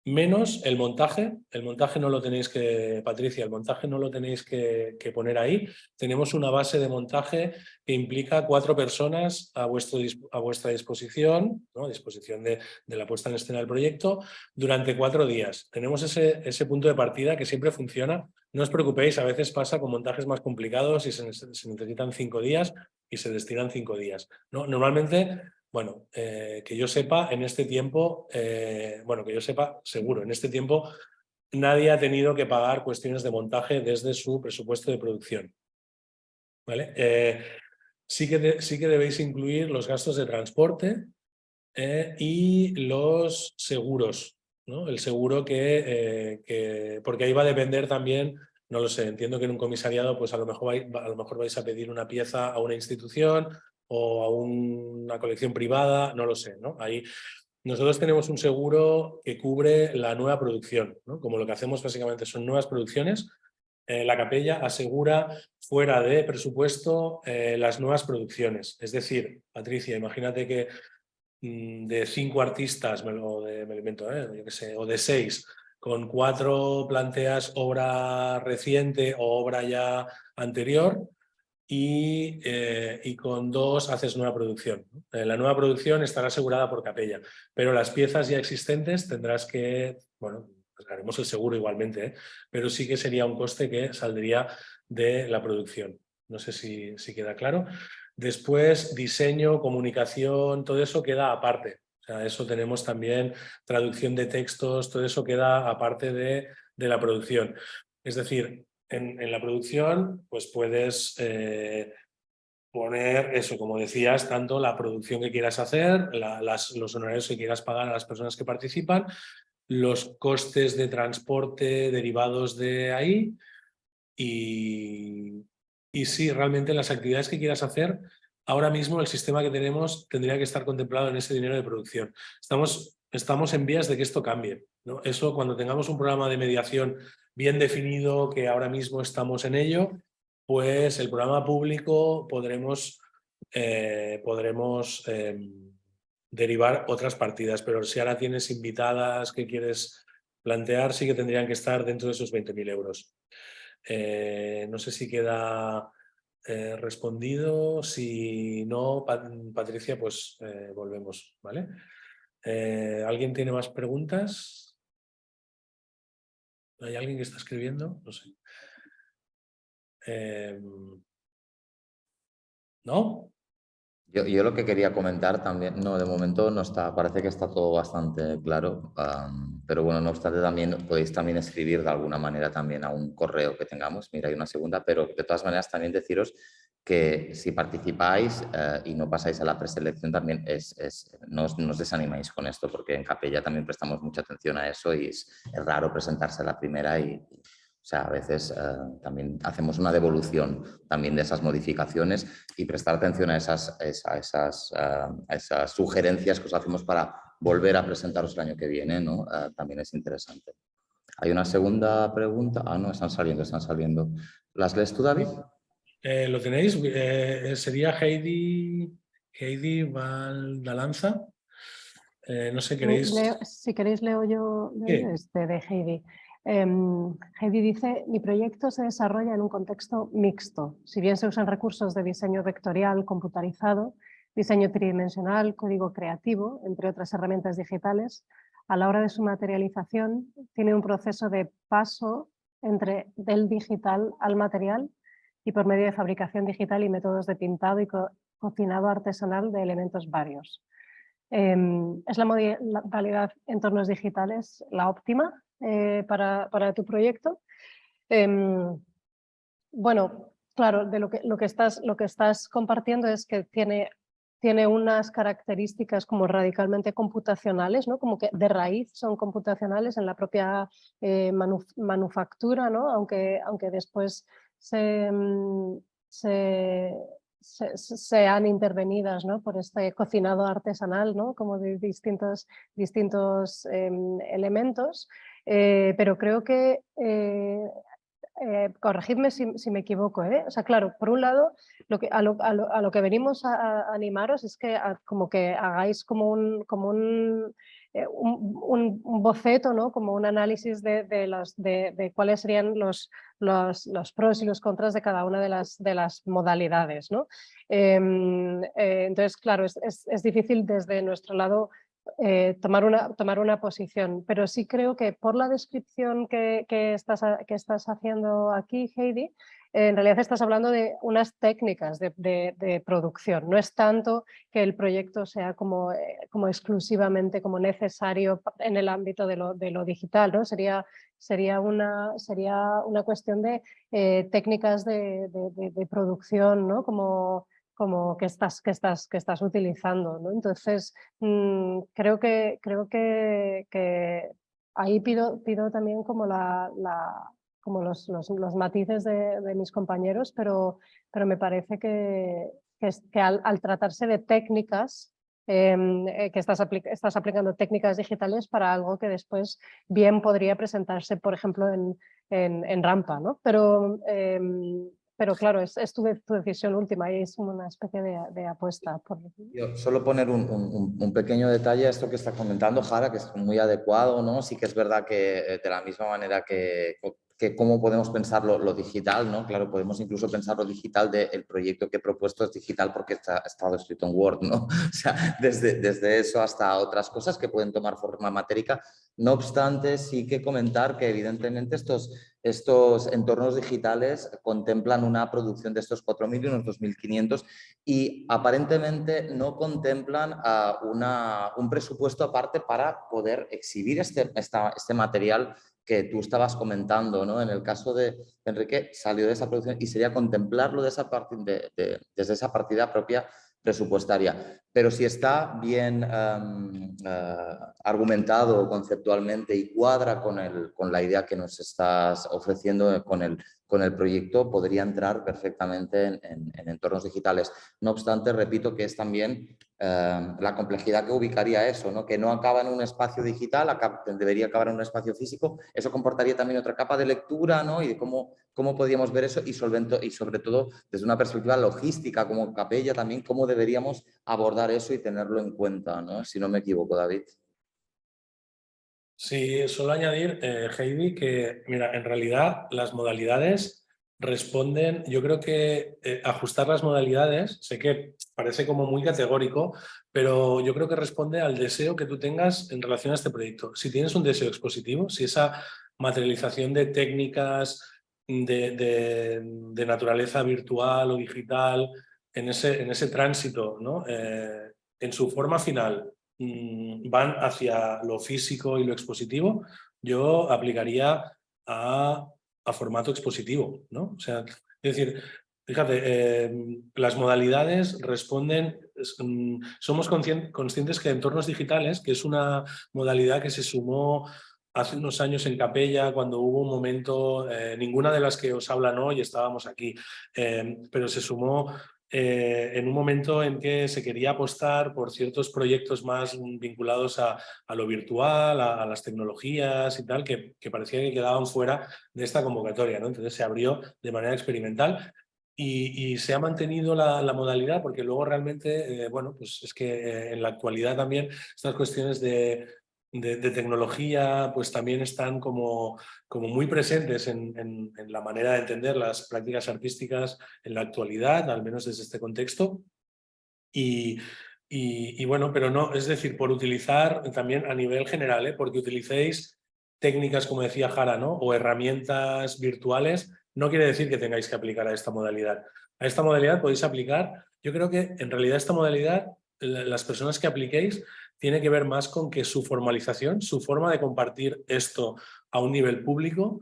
menos el montaje. El montaje no lo tenéis que, Patricia, el montaje no lo tenéis que poner ahí. Tenemos una base de montaje que implica 4 personas a vuestra disposición, ¿no? A disposición de la puesta en escena del proyecto, durante 4 días. Tenemos ese punto de partida que siempre funciona. No os preocupéis, a veces pasa con montajes más complicados y se necesitan 5 días y se destinan 5 días, ¿no? Normalmente... Bueno, que yo sepa, en este tiempo, bueno, que yo sepa, seguro, en este tiempo nadie ha tenido que pagar cuestiones de montaje desde su presupuesto de producción. ¿Vale? Sí que debéis incluir los gastos de transporte y los seguros, ¿no? El seguro porque ahí va a depender también, no lo sé, entiendo que en un comisariado pues a lo mejor vais a pedir una pieza a una institución o a una colección privada, no lo sé, ¿no? Ahí nosotros tenemos un seguro que cubre la nueva producción, ¿no? Como lo que hacemos básicamente son nuevas producciones, la Capella asegura fuera de presupuesto las nuevas producciones. Es decir, Patricia, imagínate que de 5 artistas, me lo invento, yo qué sé, o de 6, con 4 planteas obra reciente o obra ya anterior y con 2 haces nueva producción. La nueva producción estará asegurada por Capella, pero las piezas ya existentes tendrás que, bueno, pues haremos el seguro igualmente, pero sí que sería un coste que saldría de la producción. No sé si queda claro. Después, diseño, comunicación, todo eso queda aparte. O sea, eso tenemos también traducción de textos, todo eso queda aparte de la producción. Es decir, en la producción, pues puedes poner eso, como decías, tanto la producción que quieras hacer, los honorarios que quieras pagar a las personas que participan, los costes de transporte derivados de ahí y sí, realmente las actividades que quieras hacer, ahora mismo el sistema que tenemos tendría que estar contemplado en ese dinero de producción. Estamos estamos en vías de que esto cambie, ¿no? Eso, cuando tengamos un programa de mediación bien definido, que ahora mismo estamos en ello, pues el programa público podremos derivar otras partidas, pero si ahora tienes invitadas que quieres plantear, sí que tendrían que estar dentro de esos 20.000 euros. No sé si queda respondido. Si no, Patricia, pues volvemos, ¿vale? ¿Alguien tiene más preguntas? ¿Hay alguien que está escribiendo? No sé. ¿No? Yo lo que quería comentar también, no, de momento no está, parece que está todo bastante claro, pero bueno, no obstante también podéis también escribir de alguna manera también a un correo que tengamos, mira, hay una segunda, pero de todas maneras también deciros que si participáis y no pasáis a la preselección también no os desanimáis con esto, porque en Capella también prestamos mucha atención a eso y es raro presentarse a la primera y o sea, a veces también hacemos una devolución también de esas modificaciones y prestar atención a esas sugerencias que os hacemos para volver a presentaros el año que viene, ¿no? También es interesante. Hay una segunda pregunta. Ah, no, están saliendo. ¿Las lees tú, David? ¿Lo tenéis? Sería Heidi Valdalanza. No sé, ¿queréis? Si queréis leo yo de Heidi. Heidi dice, mi proyecto se desarrolla en un contexto mixto. Si bien se usan recursos de diseño vectorial computarizado, diseño tridimensional, código creativo, entre otras herramientas digitales, a la hora de su materialización tiene un proceso de paso del digital al material y por medio de fabricación digital y métodos de pintado y cocinado artesanal de elementos varios. ¿Es la modalidad entornos digitales la óptima para tu proyecto? Bueno, claro, de lo que estás compartiendo es que tiene unas características como radicalmente computacionales, ¿no? Como que de raíz son computacionales en la propia manufactura, ¿no? Aunque después sean intervenidas, ¿no? Por este cocinado artesanal, ¿no? Como de distintos elementos, pero creo que corregidme si me equivoco, ¿eh? O sea, claro, por un lado, a lo que venimos a animaros es que como que hagáis como un boceto, ¿no? Como un análisis de cuáles serían los pros y los contras de cada una de las modalidades, ¿no? Entonces, claro, es difícil desde nuestro lado tomar una posición, pero sí creo que por la descripción que estás haciendo aquí, Heidi, en realidad estás hablando de unas técnicas de producción. No es tanto que el proyecto sea como exclusivamente como necesario en el ámbito de lo digital, ¿no? Sería una cuestión de técnicas de producción, ¿no? Como que estás utilizando, ¿no? Entonces, creo que ahí pido también como como los matices de mis compañeros, pero me parece que al tratarse de técnicas, que estás aplicando técnicas digitales para algo que después bien podría presentarse, por ejemplo, en Rampa, ¿no? Pero claro, es tu decisión última y es una especie de apuesta. Yo solo poner un pequeño detalle a esto que está comentando Jara, que es muy adecuado, ¿no? Sí que es verdad que de la misma manera que cómo podemos pensar lo digital, ¿no? Claro, podemos incluso pensar lo digital del proyecto que he propuesto es digital porque ha estado escrito en Word, ¿no? O sea, desde eso hasta otras cosas que pueden tomar forma matérica. No obstante, sí que comentar que evidentemente estos entornos digitales contemplan una producción de estos 4.000 y unos 2.500 y aparentemente no contemplan un presupuesto aparte para poder exhibir este material que tú estabas comentando, ¿no? En el caso de Enrique salió de esa producción y sería contemplarlo desde esa partida propia presupuestaria. Pero si está bien argumentado conceptualmente y cuadra con la idea que nos estás ofreciendo con el proyecto, podría entrar perfectamente en entornos digitales. No obstante, repito que es también la complejidad que ubicaría eso, ¿no? Que no acaba en un espacio digital, debería acabar en un espacio físico. Eso comportaría también otra capa de lectura, ¿no? Y de cómo podríamos ver eso y sobre todo desde una perspectiva logística como capella también, cómo deberíamos abordar eso y tenerlo en cuenta, ¿no? Si no me equivoco, David. Sí, solo añadir, Heidi, que mira, en realidad las modalidades responden, yo creo que ajustar las modalidades, sé que parece como muy categórico, pero yo creo que responde al deseo que tú tengas en relación a este proyecto. Si tienes un deseo expositivo, si esa materialización de técnicas de naturaleza virtual o digital, en ese tránsito, ¿no? En su forma final, van hacia lo físico y lo expositivo, yo aplicaría a formato expositivo, ¿no? O sea, es decir, fíjate, las modalidades responden, somos conscientes que entornos digitales, que es una modalidad que se sumó hace unos años en Capella, cuando hubo un momento, ninguna de las que os hablan hoy estábamos aquí, pero se sumó en un momento en que se quería apostar por ciertos proyectos más vinculados a lo virtual, a las tecnologías y tal, que parecía que quedaban fuera de esta convocatoria, ¿no? Entonces se abrió de manera experimental y se ha mantenido la modalidad, porque luego realmente, bueno, pues es que en la actualidad también estas cuestiones de tecnología pues también están como muy presentes en la manera de entender las prácticas artísticas en la actualidad, al menos desde este contexto. Y bueno, pero no, es decir, por utilizar también a nivel general, porque utilicéis técnicas, como decía Jara, ¿no? O herramientas virtuales, no quiere decir que tengáis que aplicar a esta modalidad. A esta modalidad podéis aplicar, yo creo que en realidad esta modalidad, las personas que apliquéis, tiene que ver más con que su formalización, su forma de compartir esto a un nivel público,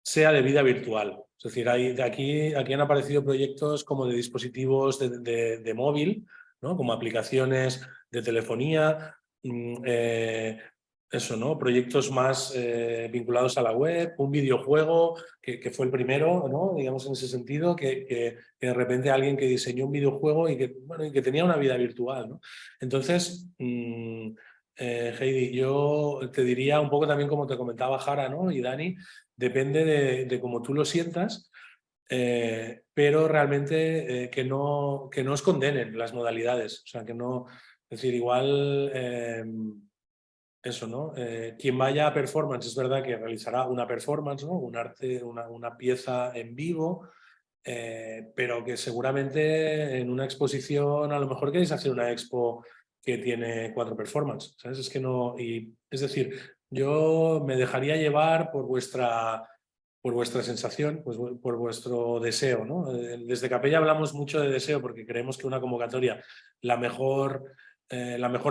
sea de vida virtual. Es decir, aquí han aparecido proyectos como de dispositivos de móvil, ¿no? Como aplicaciones de telefonía, eso, ¿no? Proyectos más vinculados a la web, un videojuego que fue el primero, ¿no? Digamos en ese sentido, que de repente alguien que diseñó un videojuego y que tenía una vida virtual, ¿no? Entonces, Heidi, yo te diría un poco también como te comentaba Jara, ¿no? Y Dani, depende de cómo tú lo sientas. Pero realmente que no os condenen las modalidades. O sea, que no, es decir, igual eso, ¿no? Quien vaya a performance, es verdad que realizará una performance, ¿no? Un arte, una pieza en vivo, pero que seguramente en una exposición a lo mejor queréis hacer una expo que tiene 4 performances, ¿sabes? Es que no, y es decir, yo me dejaría llevar por vuestra sensación, pues, por vuestro deseo, ¿no? Desde Capella hablamos mucho de deseo porque creemos que una convocatoria, la mejor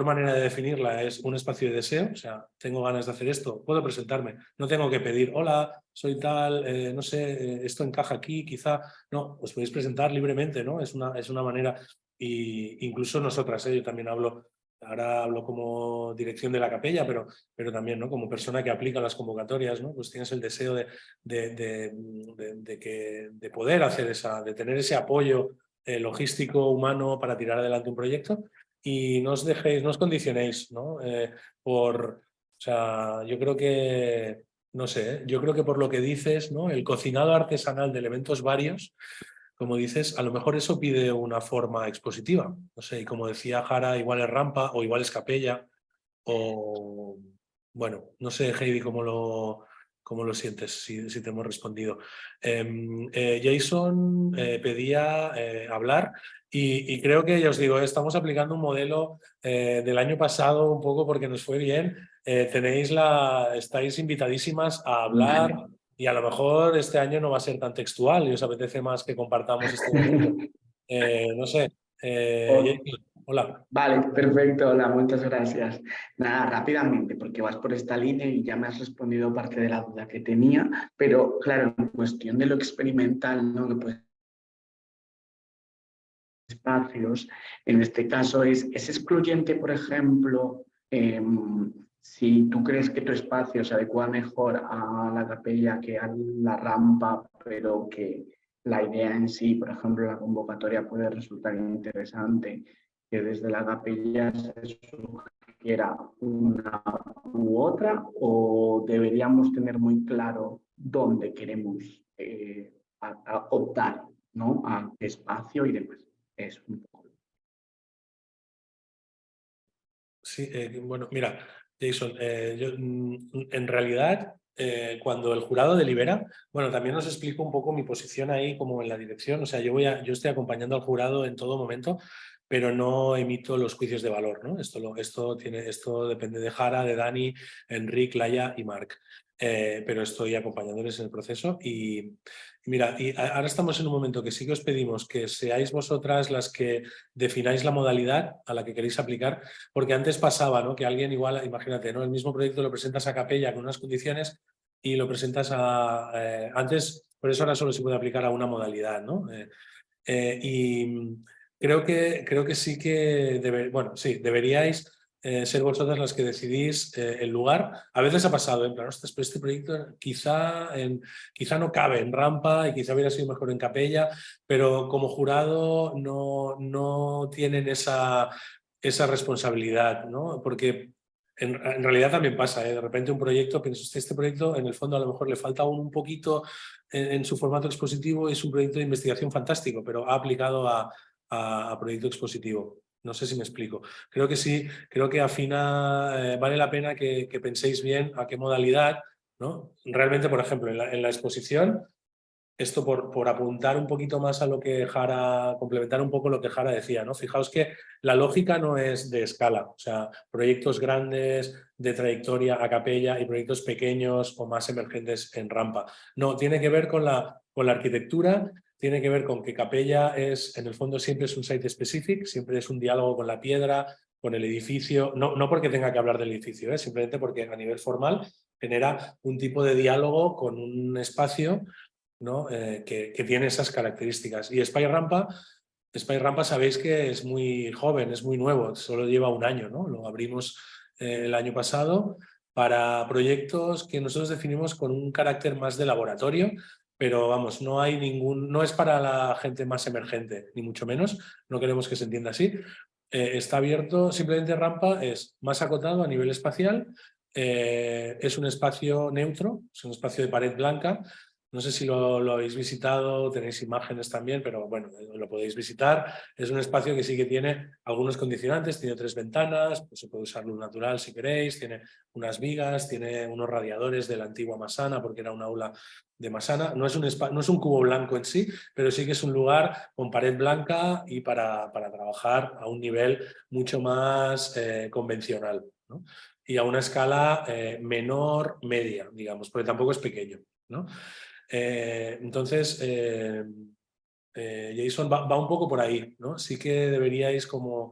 manera de definirla es un espacio de deseo, o sea, tengo ganas de hacer esto, puedo presentarme, no tengo que pedir, hola, soy tal, no sé, esto encaja aquí, quizá, no, os podéis presentar libremente, ¿no? Es una manera, y incluso nosotras, yo también ahora hablo como dirección de la Capella, pero también, ¿no? Como persona que aplica las convocatorias, ¿no? Pues tienes el deseo de poder hacer de tener ese apoyo logístico, humano para tirar adelante un proyecto. Y no os dejéis, no os condicionéis, ¿no? O sea, yo creo que, no sé, yo creo que por lo que dices, ¿no? El cocinado artesanal de elementos varios, como dices, a lo mejor eso pide una forma expositiva. No sé, y como decía Jara, igual es rampa o igual es capella, o bueno, no sé, Heidi, cómo lo sientes, si te hemos respondido. Jason pedía hablar y creo que, ya os digo, estamos aplicando un modelo del año pasado un poco porque nos fue bien. Estáis invitadísimas a hablar y a lo mejor este año no va a ser tan textual y os apetece más que compartamos este momento. No sé, Jason, hola. Vale, perfecto, hola, muchas gracias. Nada, rápidamente, porque vas por esta línea y ya me has respondido parte de la duda que tenía, pero claro, en cuestión de lo experimental, ¿no? Que pues espacios, en este caso es excluyente, por ejemplo, si tú crees que tu espacio se adecua mejor a la capella que a la rampa, pero que la idea en sí, por ejemplo, la convocatoria puede resultar interesante, que desde la capella se sugiera una u otra, o deberíamos tener muy claro dónde queremos optar, ¿no? A espacio y demás. Es un poco. Sí, bueno, mira, Jason, en realidad, cuando el jurado delibera, bueno, también os explico un poco mi posición ahí como en la dirección, o sea, yo estoy acompañando al jurado en todo momento, pero no emito los juicios de valor, ¿no? Esto depende de Jara, de Dani, Enric, Laia y Marc, pero estoy acompañándoles en el proceso y mira, ahora estamos en un momento que sí que os pedimos que seáis vosotras las que defináis la modalidad a la que queréis aplicar, porque antes pasaba, ¿no? Que alguien igual, imagínate, ¿no? El mismo proyecto lo presentas a capella con unas condiciones y lo presentas antes, por eso ahora solo se puede aplicar a una modalidad, ¿no? Y creo que sí que deberíais ser vosotras las que decidís el lugar. A veces ha pasado, en plan, ostras, pero este proyecto quizá no cabe en rampa y quizá hubiera sido mejor en capella, pero como jurado no tienen esa responsabilidad, ¿no? Porque en realidad también pasa, ¿eh? De repente un proyecto, piensas, este proyecto en el fondo a lo mejor le falta aún un poquito en su formato expositivo, es un proyecto de investigación fantástico, pero ha aplicado a proyecto expositivo. No sé si me explico. Creo que sí, creo que vale la pena que penséis bien a qué modalidad, ¿no? Realmente, por ejemplo, en la exposición, esto por apuntar un poquito más a lo que Jara, complementar un poco lo que Jara decía, ¿no? Fijaos que la lógica no es de escala, o sea, proyectos grandes de trayectoria a capella y proyectos pequeños o más emergentes en rampa. No, tiene que ver con la arquitectura, tiene que ver con que capella en el fondo siempre es un site specific, siempre es un diálogo con la piedra, con el edificio, no porque tenga que hablar del edificio, simplemente porque a nivel formal genera un tipo de diálogo con un espacio, ¿no? Que tiene esas características. Y Spy Rampa sabéis que es muy joven, es muy nuevo, solo lleva un año, ¿no? Lo abrimos el año pasado para proyectos que nosotros definimos con un carácter más de laboratorio, pero vamos, no es para la gente más emergente, ni mucho menos, no queremos que se entienda así. Está abierto, simplemente Rampa es más acotado a nivel espacial, es un espacio neutro, es un espacio de pared blanca. No sé si lo habéis visitado, tenéis imágenes también, pero bueno, lo podéis visitar. Es un espacio que sí que tiene algunos condicionantes, tiene 3 ventanas, pues se puede usar luz natural si queréis, tiene unas vigas, tiene unos radiadores de la antigua Massana, porque era un aula de Massana. No es un cubo blanco en sí, pero sí que es un lugar con pared blanca y para trabajar a un nivel mucho más convencional, ¿no? Y a una escala menor, media, digamos, porque tampoco es pequeño, ¿no? Entonces, Jason va un poco por ahí, ¿no? Sí que deberíais como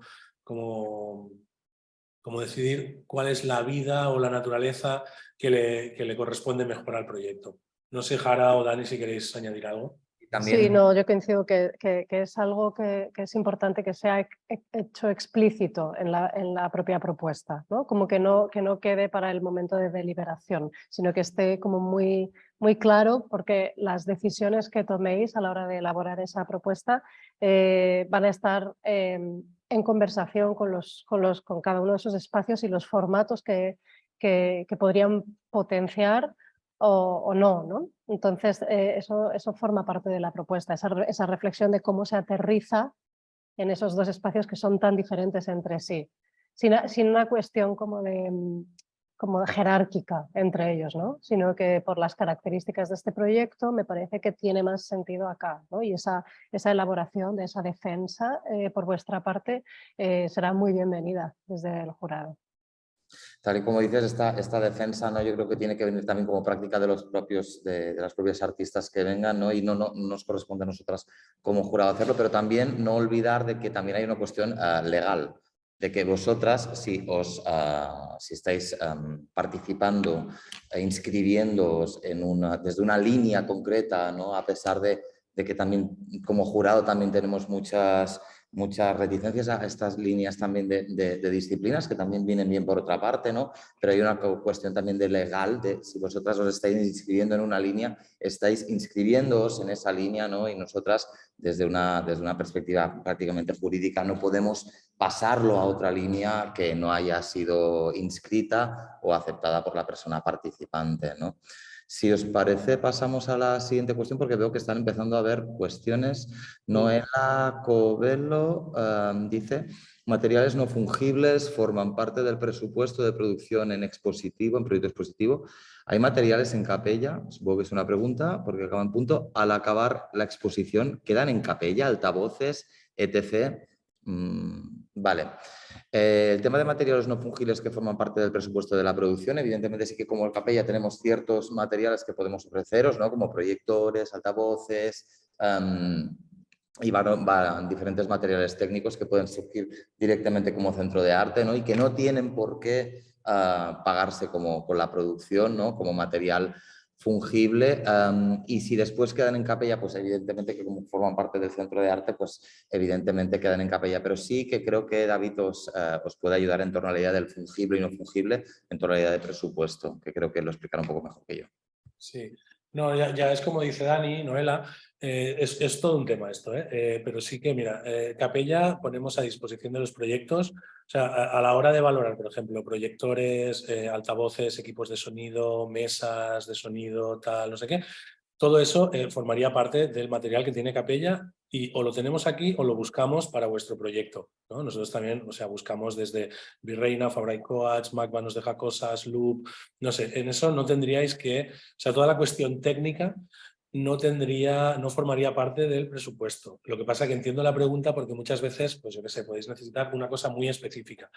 decidir cuál es la vida o la naturaleza que le corresponde mejor al proyecto. No sé, Jara o Dani, si queréis añadir algo. También... Sí, no, yo coincido que es algo que es importante que sea hecho explícito en la propia propuesta, ¿no? Como que no quede para el momento de deliberación, sino que esté como muy, muy claro, porque las decisiones que toméis a la hora de elaborar esa propuesta van a estar en conversación con cada uno de esos espacios y los formatos que podrían potenciar o no, ¿no? Entonces, eso forma parte de la propuesta, esa reflexión de cómo se aterriza en esos dos espacios que son tan diferentes entre sí, sin una cuestión como jerárquica entre ellos, ¿no? Sino que por las características de este proyecto me parece que tiene más sentido acá, ¿no? Y esa elaboración de esa defensa por vuestra parte será muy bienvenida desde el jurado. Tal y como dices, esta defensa, ¿no? Yo creo que tiene que venir también como práctica de las propias artistas que vengan, ¿no? Y no nos corresponde a nosotras como jurado hacerlo, pero también no olvidar de que también hay una cuestión legal, de que vosotras, si estáis participando e inscribiéndoos desde una línea concreta, ¿no? A pesar de que también como jurado también tenemos muchas muchas reticencias a estas líneas también de disciplinas que también vienen bien por otra parte, ¿no? Pero hay una cuestión también de legal, de si vosotras os estáis inscribiendo en una línea, estáis inscribiéndoos en esa línea, ¿no? Y nosotras desde una perspectiva prácticamente jurídica no podemos pasarlo a otra línea que no haya sido inscrita o aceptada por la persona participante, ¿no? Si os parece, pasamos a la siguiente cuestión porque veo que están empezando a haber cuestiones. Noela Covelo dice, materiales no fungibles forman parte del presupuesto de producción en expositivo, en proyecto expositivo. ¿Hay materiales en capella? Supongo que es una pregunta porque acaba en punto. Al acabar la exposición, ¿quedan en capella altavoces, etc.? Vale. El tema de materiales no fungibles que forman parte del presupuesto de la producción, evidentemente sí que como el capella tenemos ciertos materiales que podemos ofreceros, ¿no? Como proyectores, altavoces y van diferentes materiales técnicos que pueden surgir directamente como centro de arte, ¿no? Y que no tienen por qué pagarse como con la producción, ¿no? Como material fungible, y si después quedan en capella, pues evidentemente que como forman parte del centro de arte, pues evidentemente quedan en capella, pero sí que creo que David os puede ayudar en torno a la idea del fungible y no fungible, en torno a la idea de presupuesto, que creo que lo explicará un poco mejor que yo. Sí, no, ya es como dice Dani, Noela, es todo un tema esto, pero sí que, mira, capella ponemos a disposición de los proyectos, o sea, a la hora de valorar, por ejemplo, proyectores, altavoces, equipos de sonido, mesas de sonido, tal, no sé qué, todo eso formaría parte del material que tiene capella y o lo tenemos aquí o lo buscamos para vuestro proyecto, ¿no? Nosotros también, o sea, buscamos desde Virreina, Fabra y Coats, Magma nos deja cosas, Loop, no sé, en eso no tendríais que, o sea, toda la cuestión técnica no formaría parte del presupuesto. Lo que pasa es que entiendo la pregunta porque muchas veces, pues yo qué sé, podéis necesitar una cosa muy específica.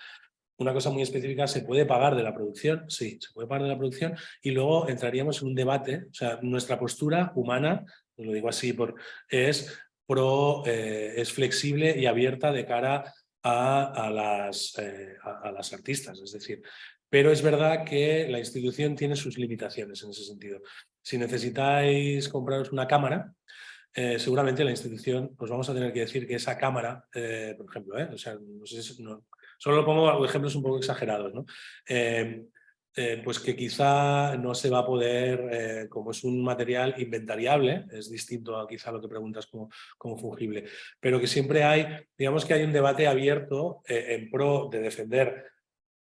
Una cosa muy específica, ¿se puede pagar de la producción? Sí, se puede pagar de la producción y luego entraríamos en un debate, o sea, nuestra postura humana, lo digo así, es flexible y abierta de cara a las artistas, es decir, pero es verdad que la institución tiene sus limitaciones en ese sentido. Si necesitáis compraros una cámara, seguramente la institución os vamos a tener que decir que esa cámara, por ejemplo, o sea, no sé si, solo pongo ejemplos un poco exagerados, ¿no? Pues que quizá no se va a poder, como es un material inventariable, es distinto a quizá lo que preguntas como fungible, pero que siempre hay, digamos que hay un debate abierto en pro de defender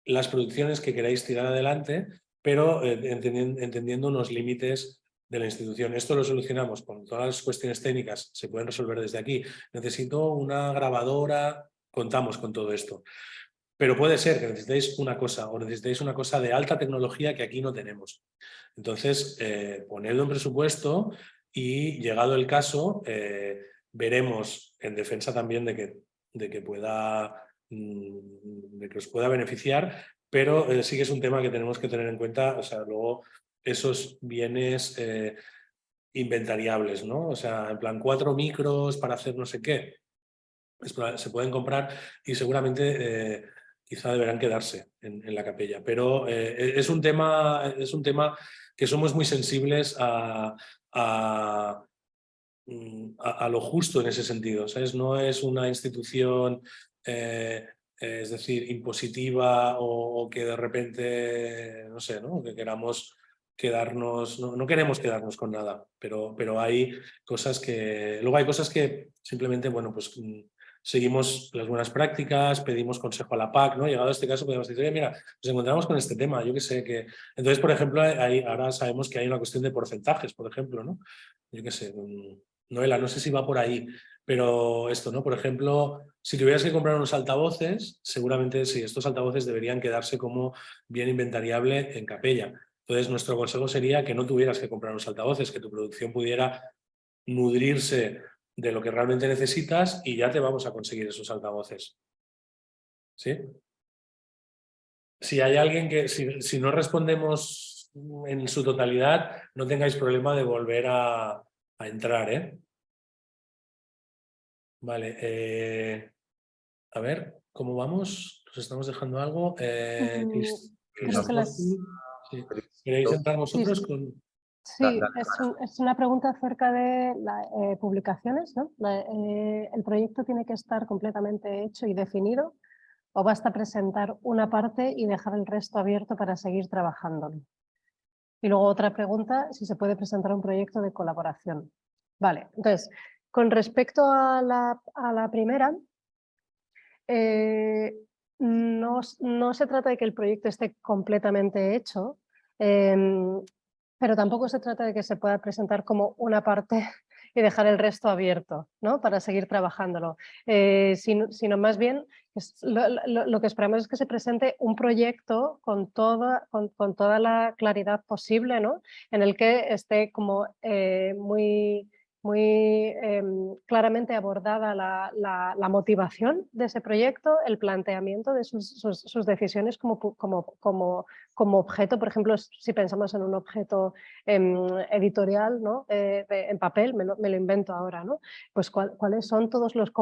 las producciones que queráis tirar adelante, pero entendiendo unos límites de la institución. Esto lo solucionamos con todas las cuestiones técnicas, se pueden resolver desde aquí. Necesito una grabadora, contamos con todo esto. Pero puede ser que necesitéis una cosa o necesitéis una cosa de alta tecnología que aquí no tenemos. Entonces, ponedlo en presupuesto y llegado el caso, veremos en defensa también de que os pueda beneficiar, pero sí que es un tema que tenemos que tener en cuenta, o sea, luego esos bienes inventariables, ¿no? O sea, en plan 4 micros para hacer no sé qué, se pueden comprar y seguramente quizá deberán quedarse en la capella. Pero es un tema que somos muy sensibles a lo justo en ese sentido, ¿sabes? No es una institución, es decir, impositiva o que de repente, no sé, ¿no? Que queramos quedarnos, no queremos quedarnos con nada, pero hay cosas que, luego hay cosas que simplemente, bueno, pues seguimos las buenas prácticas, pedimos consejo a la PAC, ¿no? Llegado a este caso podemos decir, oye, mira, nos encontramos con este tema, yo que sé que... Entonces, por ejemplo, ahora sabemos que hay una cuestión de porcentajes, por ejemplo, ¿no? Yo qué sé, Noela, no sé si va por ahí, pero esto, ¿no? Por ejemplo, si tuvieras que comprar unos altavoces, seguramente sí, estos altavoces deberían quedarse como bien inventariable en capella. Entonces, nuestro consejo sería que no tuvieras que comprar unos altavoces, que tu producción pudiera nutrirse de lo que realmente necesitas y ya te vamos a conseguir esos altavoces. ¿Sí? Si hay alguien que, si no respondemos en su totalidad, no tengáis problema de volver a entrar, ¿eh? Vale, a ver, ¿cómo vamos? ¿Nos estamos dejando algo? Creo que las... Sí. ¿Queréis entrar vosotros Sí, con...? Sí, es una pregunta acerca de publicaciones, ¿no? ¿El proyecto tiene que estar completamente hecho y definido o basta presentar una parte y dejar el resto abierto para seguir trabajándolo? Y luego otra pregunta, si se puede presentar un proyecto de colaboración. Vale, entonces, con respecto a la primera, no se trata de que el proyecto esté completamente hecho, pero tampoco se trata de que se pueda presentar como una parte y dejar el resto abierto, ¿no? Para seguir trabajándolo, sino más bien lo que esperamos es que se presente un proyecto con toda la claridad posible, ¿no? En el que esté como muy claramente abordada la motivación de ese proyecto, el planteamiento de sus decisiones como objeto. Por ejemplo, si pensamos en un objeto editorial, ¿no? En papel, me lo invento ahora, ¿no? Pues cuáles son todos los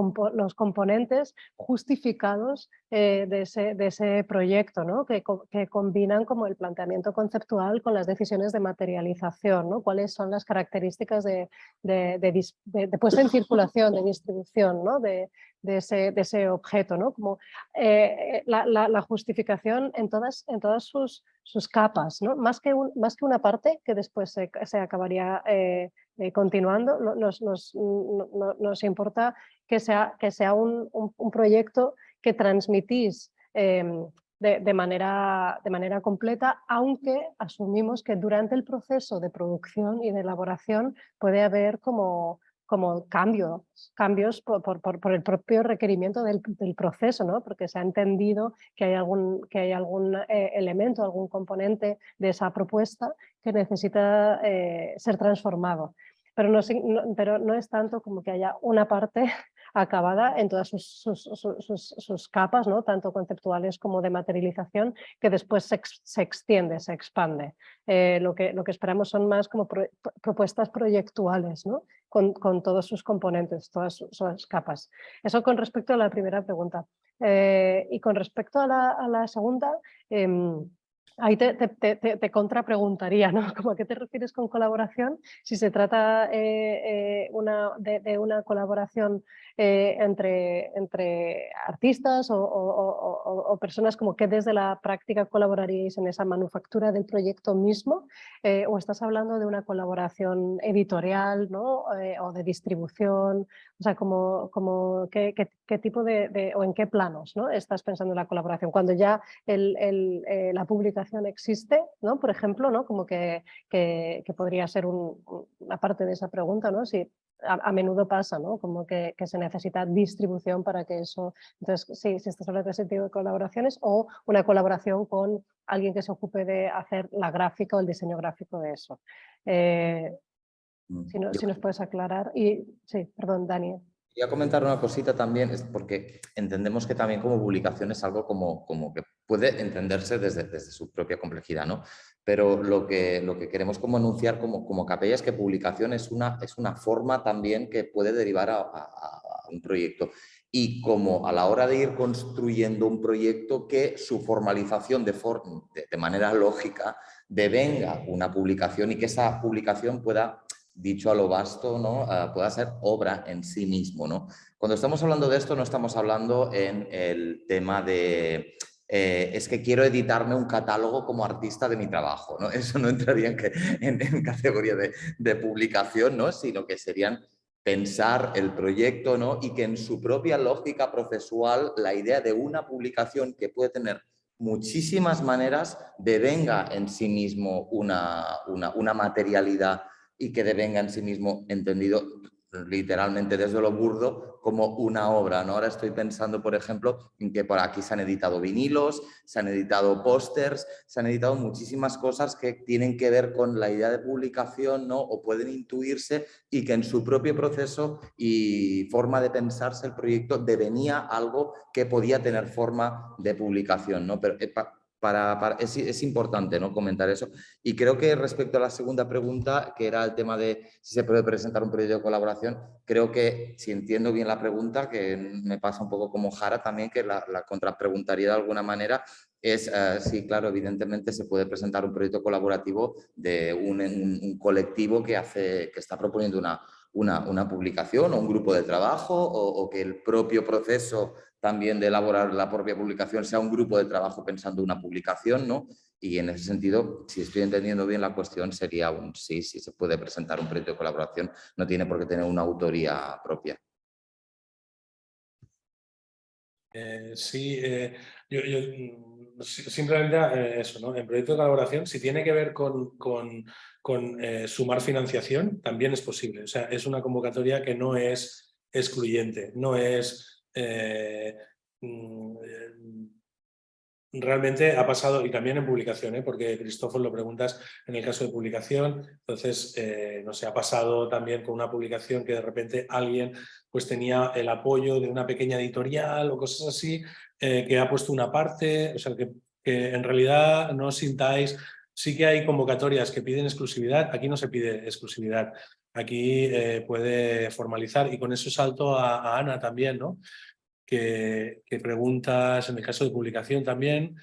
componentes justificados de ese proyecto, ¿no? que combinan como el planteamiento conceptual con las decisiones de materialización, ¿no? Cuáles son las características de puesta en circulación, de distribución, ¿no? de ese objeto, ¿no? Como la justificación en todas sus capas, ¿no? Más que una parte que después se acabaría continuando, nos importa que sea un proyecto que transmitís de manera completa, aunque asumimos que durante el proceso de producción y de elaboración puede haber como cambios por el propio requerimiento del proceso, ¿no? Porque se ha entendido que hay algún elemento, algún componente de esa propuesta que necesita ser transformado. Pero no es tanto como que haya una parte acabada en todas sus capas, ¿no? Tanto conceptuales como de materialización, que después se extiende, se expande. Lo que esperamos son más como propuestas proyectuales, ¿no? Con todos sus componentes, todas sus capas. Eso con respecto a la primera pregunta. Y con respecto a la segunda, ahí te contrapreguntaría, ¿no? ¿Cómo a qué te refieres con colaboración? Si se trata de una colaboración entre artistas o personas como que desde la práctica colaboraríais en esa manufactura del proyecto mismo, o estás hablando de una colaboración editorial, ¿no? O de distribución, o sea, qué tipo o en qué planos, ¿no? Estás pensando en la colaboración, cuando ya la publicación existe, ¿no? Por ejemplo, ¿no? Como que podría ser una parte de esa pregunta, ¿no? Si a menudo pasa, ¿no? Como que se necesita distribución para que eso... Entonces, sí, si estás hablando de ese tipo de colaboraciones o una colaboración con alguien que se ocupe de hacer la gráfica o el diseño gráfico de eso. Si nos puedes aclarar. Y sí, perdón, Dani. Quería comentar una cosita también, es porque entendemos que también como publicación es algo como que puede entenderse desde su propia complejidad, ¿no? Pero lo que queremos como anunciar como Capella es que publicación es una forma también que puede derivar a un proyecto. Y como a la hora de ir construyendo un proyecto, que su formalización de manera lógica devenga una publicación y que esa publicación pueda, dicho a lo vasto, ¿no? Pueda ser obra en sí mismo, ¿no? Cuando estamos hablando de esto no estamos hablando en el tema de es que quiero editarme un catálogo como artista de mi trabajo, ¿no? Eso no entraría en categoría de publicación, ¿no? Sino que serían pensar el proyecto, ¿no? Y que en su propia lógica procesual la idea de una publicación que puede tener muchísimas maneras devenga en sí mismo una materialidad y que devenga en sí mismo entendido literalmente desde lo burdo como una obra, ¿no? Ahora estoy pensando, por ejemplo, en que por aquí se han editado vinilos, se han editado pósters, se han editado muchísimas cosas que tienen que ver con la idea de publicación, ¿no? O pueden intuirse y que en su propio proceso y forma de pensarse el proyecto devenía algo que podía tener forma de publicación, ¿no? Pero es importante, ¿no?, comentar eso. Y creo que respecto a la segunda pregunta, que era el tema de si se puede presentar un proyecto de colaboración, creo que, si entiendo bien la pregunta, que me pasa un poco como Jara también, que la contrapreguntaría de alguna manera, es, sí, claro, evidentemente se puede presentar un proyecto colaborativo de un colectivo que está proponiendo una publicación o un grupo de trabajo, o que el propio proceso también de elaborar la propia publicación sea un grupo de trabajo pensando una publicación, ¿no? Y en ese sentido, si estoy entendiendo bien la cuestión, sería un sí se puede presentar un proyecto de colaboración, no tiene por qué tener una autoría propia. Sí, simplemente eso, ¿no? En proyecto de colaboración, si tiene que ver con sumar financiación, también es posible. O sea, es una convocatoria que no es excluyente, no es... realmente ha pasado, y también en publicación, porque Cristóforo lo preguntas en el caso de publicación, entonces, no sé, ha pasado también con una publicación que de repente alguien pues tenía el apoyo de una pequeña editorial o cosas así, que ha puesto una parte, o sea, que en realidad no os sintáis, sí que hay convocatorias que piden exclusividad, aquí no se pide exclusividad, aquí puede formalizar, y con eso salto a Ana también, ¿no? Que preguntas, en el caso de publicación también,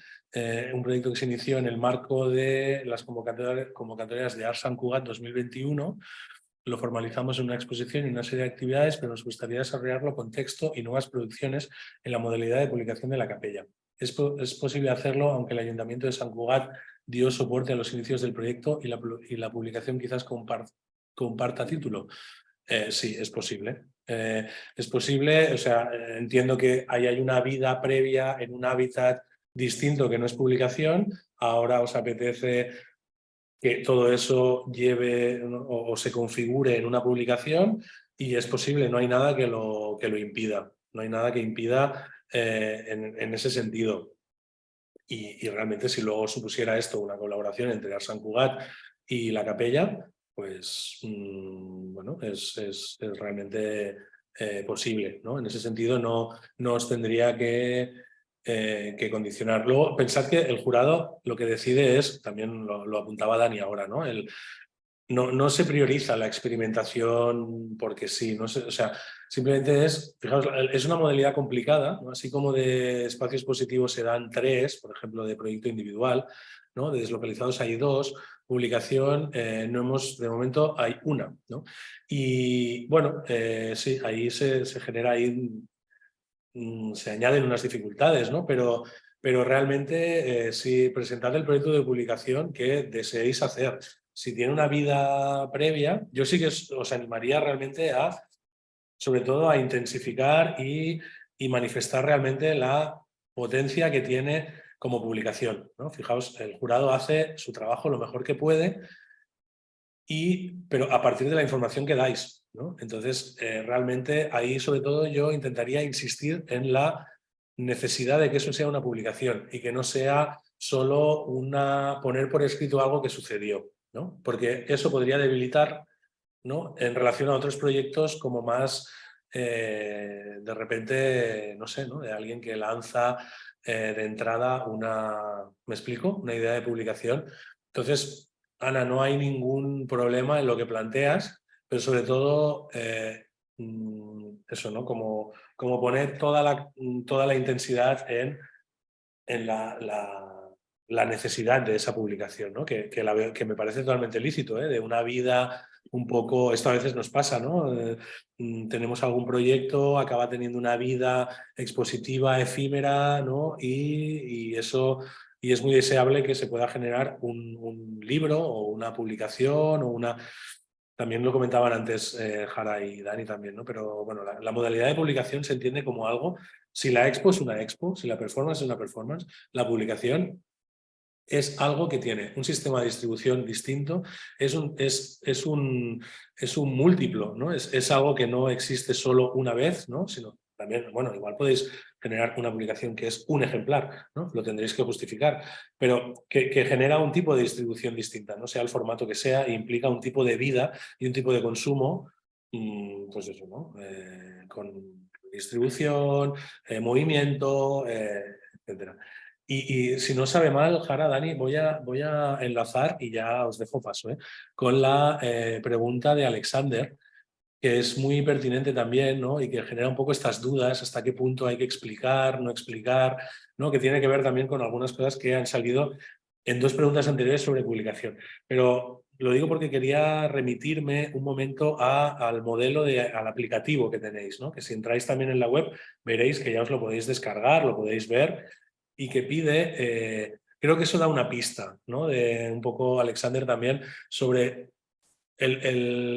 un proyecto que se inició en el marco de las convocatorias de Art Sant Cugat 2021, lo formalizamos en una exposición y una serie de actividades, pero nos gustaría desarrollarlo con texto y nuevas producciones en la modalidad de publicación de la capella. Es posible hacerlo, aunque el Ayuntamiento de Sant Cugat dio soporte a los inicios del proyecto y la publicación quizás comparta título. Sí, es posible. Es posible, o sea, entiendo que ahí hay una vida previa en un hábitat distinto que no es publicación, ahora os apetece que todo eso lleve o se configure en una publicación, y es posible, no hay nada que lo impida, no hay nada que impida en ese sentido. Y realmente, si luego supusiera esto una colaboración entre Art Sant Cugat y la capella, pues bueno, es realmente posible, ¿no? En ese sentido no os tendría que condicionar. Luego, pensad que el jurado lo que decide es, también lo apuntaba Dani ahora, ¿no? No se prioriza la experimentación porque sí, no sé, o sea, simplemente fijaos, es una modalidad complicada, ¿no? Así como de espacios positivos se dan 3, por ejemplo, de proyecto individual, ¿no? De deslocalizados hay 2, publicación de momento hay 1, ¿no? Y bueno, sí, ahí se genera, ahí se añaden unas dificultades, ¿no? Pero realmente sí, presentad el proyecto de publicación que deseéis hacer. Si tiene una vida previa, yo sí que os animaría realmente sobre todo a intensificar y manifestar realmente la potencia que tiene como publicación, ¿no? Fijaos, el jurado hace su trabajo lo mejor que puede, pero a partir de la información que dais, ¿no? Entonces, realmente ahí sobre todo yo intentaría insistir en la necesidad de que eso sea una publicación y que no sea solo poner por escrito algo que sucedió, ¿no? Porque eso podría debilitar, ¿no? En relación a otros proyectos como más, de repente, no sé, ¿no? De alguien que lanza de entrada ¿me explico? Una idea de publicación. Entonces, Ana, no hay ningún problema en lo que planteas, pero sobre todo eso, ¿no? Como poner toda la intensidad en la necesidad de esa publicación, ¿no? Que me parece totalmente lícito, de una vida un poco, esto a veces nos pasa, ¿no? Tenemos algún proyecto, acaba teniendo una vida expositiva, efímera, ¿no? Y eso, y es muy deseable que se pueda generar un libro o una publicación o una... También lo comentaban antes Jara y Dani también, ¿no? Pero bueno, la modalidad de publicación se entiende como algo, si la expo es una expo, si la performance es una performance, la publicación es algo que tiene un sistema de distribución distinto, es un múltiplo, ¿no? Es algo que no existe solo una vez, ¿no? Sino también, bueno, igual podéis generar una publicación que es un ejemplar, ¿no? Lo tendréis que justificar, pero que genera un tipo de distribución distinta, no sea el formato que sea, e implica un tipo de vida y un tipo de consumo, pues eso, ¿no? Con distribución, movimiento, etcétera. Y si no sabe mal, Jara, Dani, voy a enlazar y ya os dejo paso, con la pregunta de Alexander, que es muy pertinente también, ¿no? Y que genera un poco estas dudas, hasta qué punto hay que explicar, no explicar, ¿no? Que tiene que ver también con algunas cosas que han salido en 2 preguntas anteriores sobre publicación. Pero lo digo porque quería remitirme un momento al modelo, al aplicativo que tenéis, ¿no? Que si entráis también en la web, veréis que ya os lo podéis descargar, lo podéis ver, y que pide, creo que eso da una pista, ¿no? De un poco Alexander también, sobre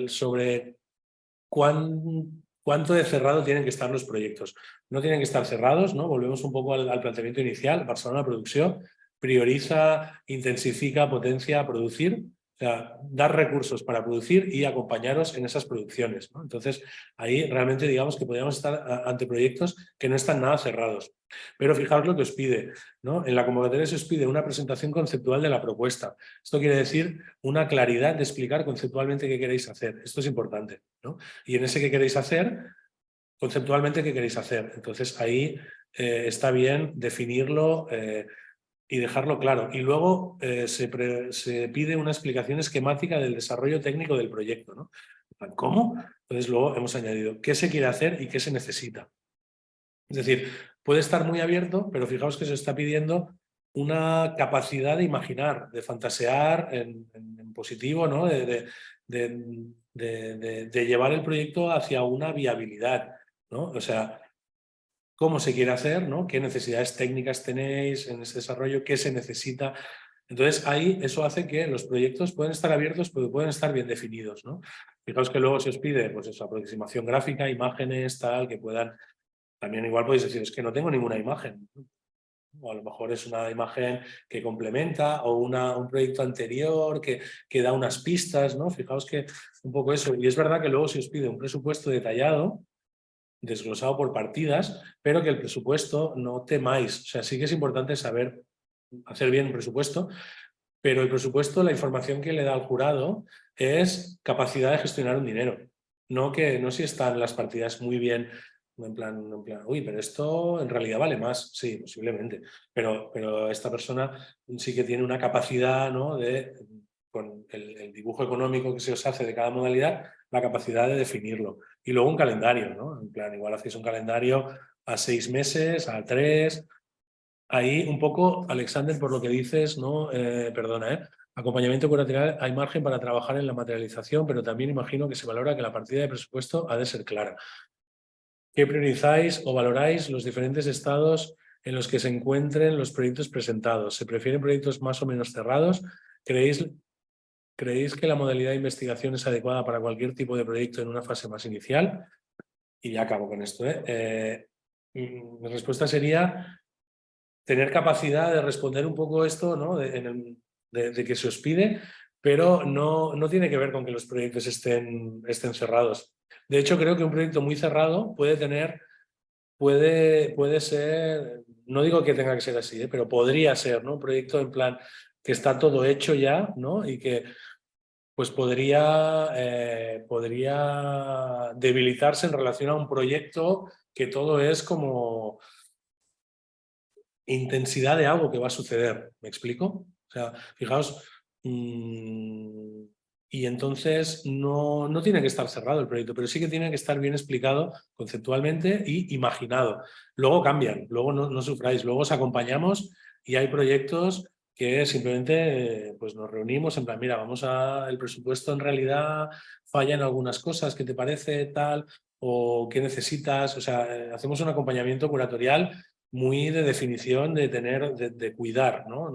sobre cuánto de cerrado tienen que estar los proyectos. No tienen que estar cerrados, ¿no? Volvemos un poco al planteamiento inicial. Barcelona Producció prioriza, intensifica, potencia producir, o sea, dar recursos para producir y acompañaros en esas producciones, ¿no? Entonces, ahí realmente digamos que podríamos estar ante proyectos que no están nada cerrados. Pero fijaos lo que os pide, ¿no? En la convocatoria se os pide una presentación conceptual de la propuesta. Esto quiere decir una claridad de explicar conceptualmente qué queréis hacer. Esto es importante, ¿no? Y en ese qué queréis hacer, conceptualmente qué queréis hacer. Entonces ahí está bien definirlo y dejarlo claro. Y luego se pide una explicación esquemática del desarrollo técnico del proyecto, ¿no? ¿Cómo? Entonces luego hemos añadido qué se quiere hacer y qué se necesita. Es decir, puede estar muy abierto, pero fijaos que se está pidiendo una capacidad de imaginar, de fantasear en positivo, ¿no? De llevar el proyecto hacia una viabilidad, ¿no? O sea, cómo se quiere hacer, ¿no? Qué necesidades técnicas tenéis en ese desarrollo, qué se necesita. Entonces, ahí eso hace que los proyectos pueden estar abiertos, pero pueden estar bien definidos, ¿no? Fijaos que luego se os pide, pues eso, aproximación gráfica, imágenes, tal, que puedan... También igual podéis decir, es que no tengo ninguna imagen. O a lo mejor es una imagen que complementa o un proyecto anterior que da unas pistas, ¿no? Fijaos que un poco eso. Y es verdad que luego se os pide un presupuesto detallado, desglosado por partidas, pero que el presupuesto no temáis. O sea, sí que es importante saber hacer bien un presupuesto, pero el presupuesto, la información que le da al jurado es capacidad de gestionar un dinero. No si están las partidas muy bien, en plan, uy, pero esto en realidad vale más. Sí, posiblemente. Pero esta persona sí que tiene una capacidad, ¿no? Con el dibujo económico que se os hace de cada modalidad, la capacidad de definirlo. Y luego un calendario, ¿no? En plan, igual hacéis un calendario a 6 meses, a 3... Ahí un poco, Alexander, por lo que dices, ¿no? Perdona, acompañamiento curatorial, hay margen para trabajar en la materialización, pero también imagino que se valora que la partida de presupuesto ha de ser clara. ¿Qué priorizáis o valoráis los diferentes estados en los que se encuentren los proyectos presentados? ¿Se prefieren proyectos más o menos cerrados? ¿Creéis que la modalidad de investigación es adecuada para cualquier tipo de proyecto en una fase más inicial? Y ya acabo con esto. Mi respuesta sería tener capacidad de responder un poco esto, ¿no? de que se os pide, pero no tiene que ver con que los proyectos estén cerrados. De hecho, creo que un proyecto muy cerrado puede ser, no digo que tenga que ser así, pero podría ser, ¿no? Un proyecto en plan que está todo hecho ya, ¿no? Y que pues podría debilitarse en relación a un proyecto que todo es como intensidad de algo que va a suceder. ¿Me explico? O sea, fijaos, y entonces no tiene que estar cerrado el proyecto, pero sí que tiene que estar bien explicado conceptualmente y imaginado. Luego cambian, luego no sufráis, luego os acompañamos y hay proyectos que simplemente pues nos reunimos en plan, mira, el presupuesto en realidad falla en algunas cosas, ¿qué te parece tal? ¿O qué necesitas? O sea, hacemos un acompañamiento curatorial muy de definición, de cuidar, ¿no?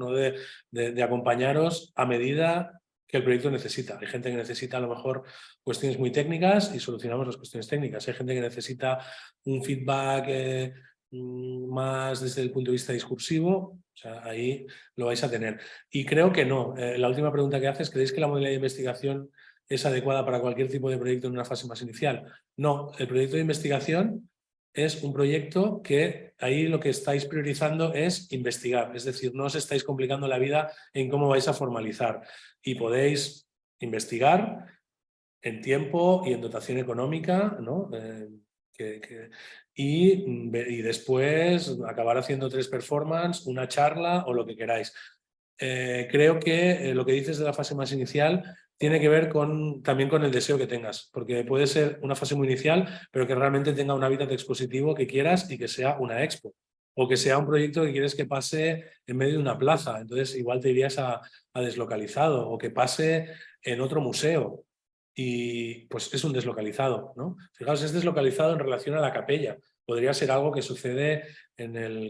De acompañaros a medida que el proyecto necesita. Hay gente que necesita a lo mejor cuestiones muy técnicas y solucionamos las cuestiones técnicas. Hay gente que necesita un feedback más desde el punto de vista discursivo. O sea, ahí lo vais a tener. Y creo que no. La última pregunta que haces, ¿creéis que la modalidad de investigación es adecuada para cualquier tipo de proyecto en una fase más inicial? No, el proyecto de investigación es un proyecto que ahí lo que estáis priorizando es investigar, es decir, no os estáis complicando la vida en cómo vais a formalizar y podéis investigar en tiempo y en dotación económica, ¿no? y después acabar haciendo 3 performances, una charla o lo que queráis. Creo que lo que dices de la fase más inicial tiene que ver también con el deseo que tengas, porque puede ser una fase muy inicial, pero que realmente tenga un hábitat expositivo que quieras y que sea una expo, o que sea un proyecto que quieres que pase en medio de una plaza, entonces igual te irías a deslocalizado, o que pase en otro museo, y pues es un deslocalizado, ¿no? Fijaos, es deslocalizado en relación a la capella, podría ser algo que sucede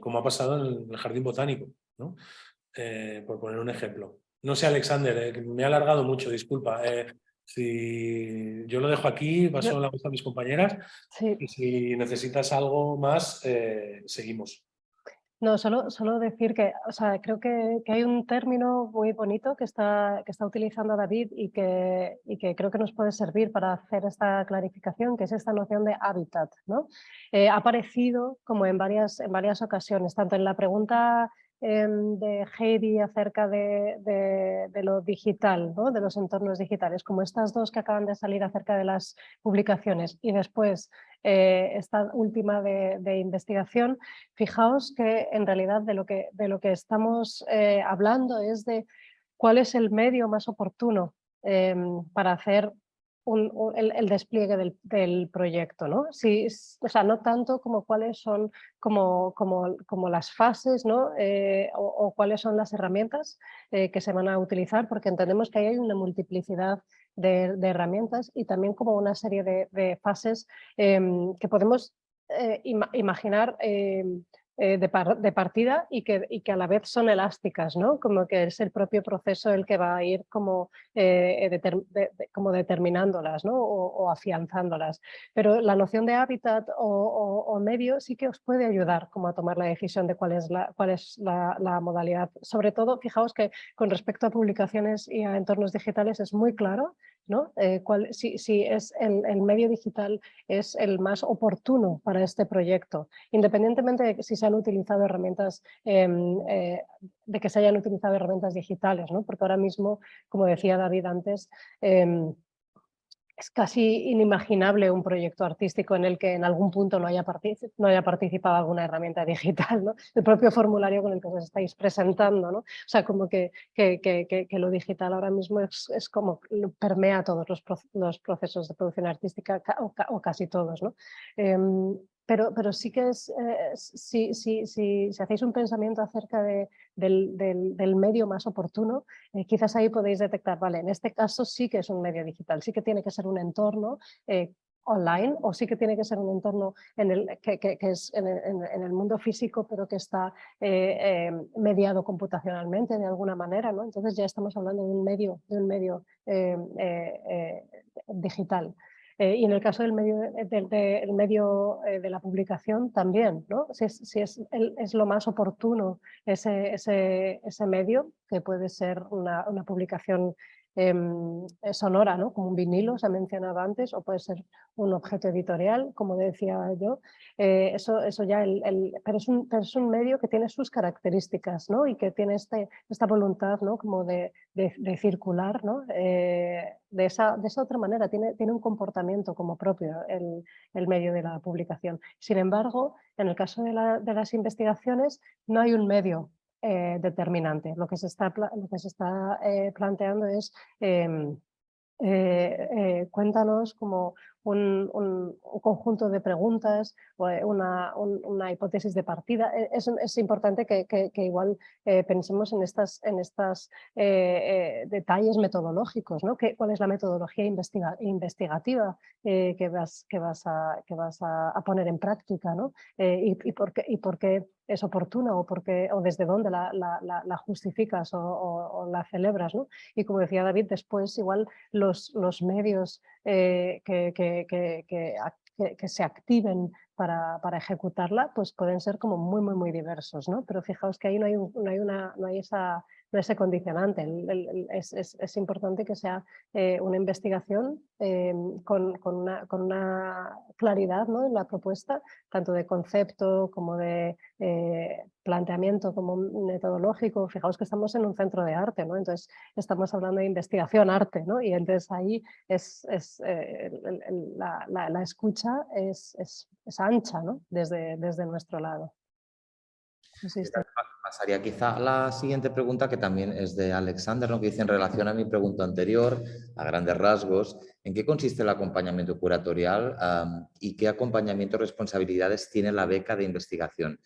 como ha pasado en el Jardín Botánico, ¿no? Por poner un ejemplo. No sé, Alexander, que me he alargado mucho, disculpa. Si yo lo dejo aquí, paso la voz a mis compañeras Sí. y si necesitas algo más, seguimos. No, solo decir que, o sea, creo que hay un término muy bonito que está utilizando David y que creo que nos puede servir para hacer esta clarificación, que es esta noción de hábitat, ¿no? Ha aparecido como en varias ocasiones, tanto en la pregunta de Heidi acerca de lo digital, ¿no? De los entornos digitales, como estas dos que acaban de salir acerca de las publicaciones, y después esta última de investigación. Fijaos que en realidad de lo que estamos hablando es de cuál es el medio más oportuno para hacer el despliegue del proyecto, ¿no? O sea, no tanto como cuáles son como las fases, ¿no? O cuáles son las herramientas que se van a utilizar, porque entendemos que ahí hay una multiplicidad de herramientas y también como una serie de fases que podemos imaginar de partida y que a la vez son elásticas, ¿no? Como que es el propio proceso el que va a ir como, como determinándolas, ¿no? O afianzándolas. Pero la noción de hábitat o medio sí que os puede ayudar como a tomar la decisión de cuál es la modalidad. Sobre todo, fijaos que con respecto a publicaciones y a entornos digitales es muy claro, ¿no? Si es el medio digital es el más oportuno para este proyecto, independientemente de si se han utilizado herramientas, de que se hayan utilizado herramientas digitales, ¿no? Porque ahora mismo, como decía David antes, es casi inimaginable un proyecto artístico en el que en algún punto no haya participado alguna herramienta digital, ¿no? El propio formulario con el que os estáis presentando, ¿no? O sea, como que lo digital ahora mismo es como permea todos los procesos de producción artística, o casi todos, ¿no? Pero sí que si hacéis un pensamiento acerca del medio más oportuno, quizás ahí podéis detectar, vale, en este caso sí que es un medio digital, sí que tiene que ser un entorno online, o sí que tiene que ser un entorno que es en el mundo físico, pero que está mediado computacionalmente de alguna manera, ¿no? Entonces ya estamos hablando de un medio digital. Y en el caso del medio, de la publicación también, ¿no? Si es lo más oportuno ese medio, que puede ser una publicación sonora, ¿no? Como un vinilo, se ha mencionado antes, o puede ser un objeto editorial, como decía yo. Eso ya, pero es un medio que tiene sus características, ¿no? Y que tiene esta voluntad, ¿no? Como de circular, ¿no? De esa otra manera, tiene un comportamiento como propio el medio de la publicación. Sin embargo, en el caso de las investigaciones no hay un medio determinante. Lo que se está planteando es cuéntanos como un conjunto de preguntas o una hipótesis de partida. Es importante que igual pensemos en estos detalles metodológicos, ¿no? ¿Cuál es la metodología investigativa que vas a poner en práctica, ¿no? Y por qué es oportuna, o desde dónde la justificas o la celebras, ¿no? Y como decía David, después igual los medios que se activen para ejecutarla, pues pueden ser como muy diversos, ¿no? Pero fijaos que ahí no hay ese condicionante. Es importante que sea una investigación con una claridad, ¿no?, en la propuesta, tanto de concepto como de planteamiento, como metodológico. Fijaos que estamos en un centro de arte, ¿no? Entonces estamos hablando de investigación-arte, ¿no? Y entonces ahí la escucha es ancha, ¿no?, desde nuestro lado. Pasaría quizá a la siguiente pregunta, que también es de Alexander, ¿no?, que dice: en relación a mi pregunta anterior, a grandes rasgos, ¿en qué consiste el acompañamiento curatorial y qué acompañamiento y responsabilidades tiene la beca de investigación?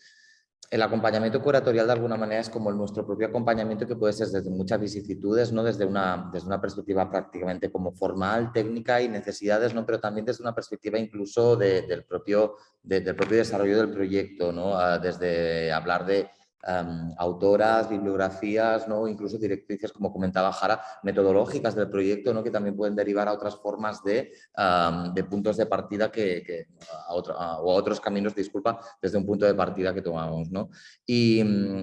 El acompañamiento curatorial, de alguna manera, es como nuestro propio acompañamiento, que puede ser desde muchas vicisitudes, ¿no?, desde una perspectiva prácticamente como formal, técnica y necesidades, ¿no?, pero también desde una perspectiva incluso del propio desarrollo del proyecto, ¿no?, desde hablar de autoras, bibliografías, ¿no?, incluso directrices, como comentaba Jara, metodológicas del proyecto, ¿no?, que también pueden derivar a otras formas de puntos de partida o a otros caminos, disculpa, desde un punto de partida que tomamos, ¿no? Y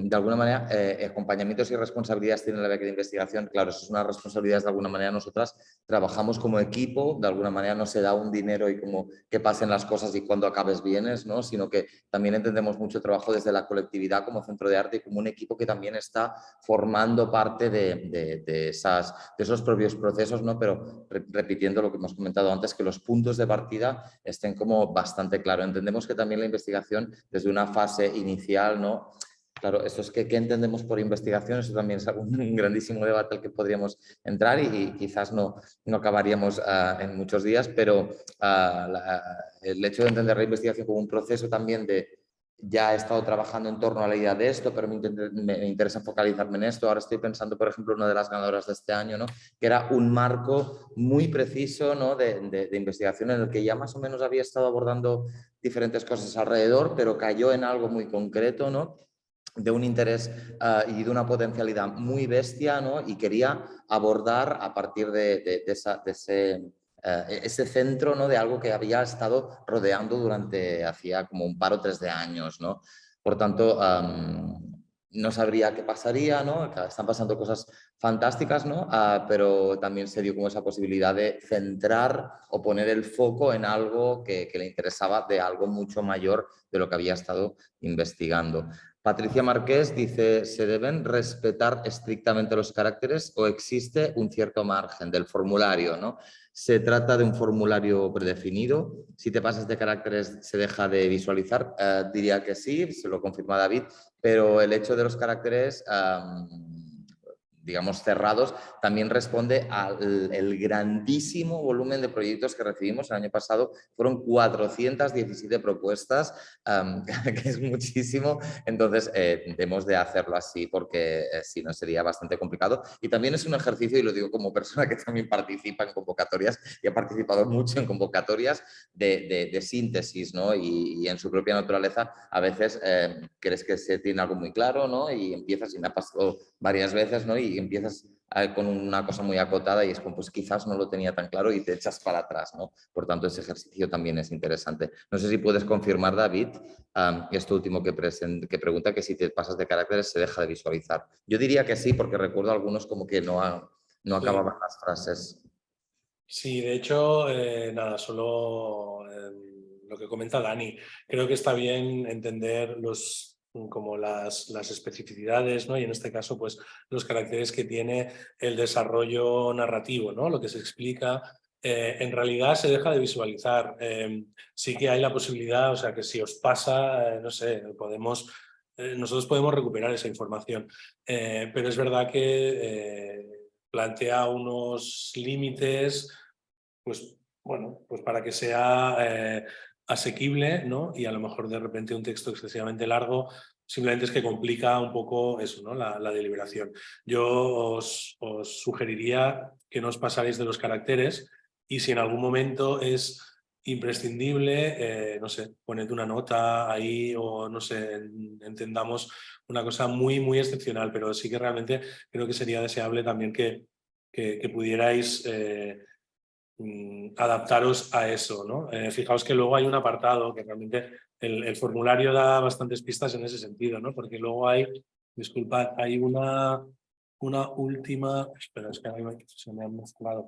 de alguna manera, acompañamientos y responsabilidades tiene la beca de investigación. Claro, eso es una responsabilidad. De alguna manera nosotras trabajamos como equipo, de alguna manera no se da un dinero y como que pasen las cosas y cuando acabes vienes, ¿no?, sino que también entendemos mucho trabajo desde la colectividad como centro de arte y como un equipo que también está formando parte de esos propios procesos, ¿no? Pero repitiendo lo que hemos comentado antes, que los puntos de partida estén como bastante claros. Entendemos que también la investigación, desde una fase inicial, ¿no? Claro, esto es que ¿qué entendemos por investigación? Eso también es un grandísimo debate al que podríamos entrar y quizás no acabaríamos en muchos días, pero el hecho de entender la investigación como un proceso también ya he estado trabajando en torno a la idea de esto, pero me interesa focalizarme en esto. Ahora estoy pensando, por ejemplo, en una de las ganadoras de este año, ¿no?, que era un marco muy preciso, ¿no?, de investigación, en el que ya más o menos había estado abordando diferentes cosas alrededor, pero cayó en algo muy concreto, ¿no?, de un interés y de una potencialidad muy bestia, ¿no?, y quería abordar a partir de ese centro, ¿no?, de algo que había estado rodeando hacía como un par o 3 de años, ¿no? Por tanto, no sabría qué pasaría, ¿no? Están pasando cosas fantásticas, ¿no? Pero también se dio como esa posibilidad de centrar o poner el foco en algo que le interesaba, de algo mucho mayor de lo que había estado investigando. Patricia Marqués dice: ¿se deben respetar estrictamente los caracteres o existe un cierto margen del formulario, ¿no? ¿Se trata de un formulario predefinido? Si te pasas de caracteres, ¿se deja de visualizar? Diría que sí, se lo confirma David, pero el hecho de los caracteres, digamos, cerrados, también responde al grandísimo volumen de proyectos que recibimos. El año pasado fueron 417 propuestas, que es muchísimo. Entonces, debemos de hacerlo así, porque si no sería bastante complicado. Y también es un ejercicio, y lo digo como persona que también participa en convocatorias y ha participado mucho en convocatorias de síntesis, ¿no? Y en su propia naturaleza, a veces crees que se tiene algo muy claro, ¿no? Y empiezas, y me ha pasado varias veces, ¿no?, y empiezas con una cosa muy acotada y es como, pues quizás no lo tenía tan claro, y te echas para atrás, ¿no? Por tanto, ese ejercicio también es interesante. No sé si puedes confirmar, David, esto último que pregunta, que si te pasas de caracteres se deja de visualizar. Yo diría que sí, porque recuerdo algunos como que no acababan las frases. Sí, de hecho, nada, solo lo que comenta Dani. Creo que está bien entender como las especificidades, ¿no? Y en este caso, pues los caracteres que tiene el desarrollo narrativo, ¿no? Lo que se explica, en realidad se deja de visualizar. Sí que hay la posibilidad, o sea, que si os pasa, no sé, nosotros podemos recuperar esa información, pero es verdad que plantea unos límites, pues bueno, pues para que sea asequible, ¿no? Y a lo mejor de repente un texto excesivamente largo simplemente es que complica un poco eso, ¿no?, la deliberación. Yo os sugeriría que no os pasaréis de los caracteres, y si en algún momento es imprescindible, no sé, poned una nota ahí, o no sé, entendamos una cosa muy excepcional, pero sí que realmente creo que sería deseable también que pudierais adaptaros a eso, ¿no? Fijaos que luego hay un apartado que realmente el formulario da bastantes pistas en ese sentido, ¿no? Porque luego hay, disculpad, hay una última, espera, es que a mí se me han mezclado,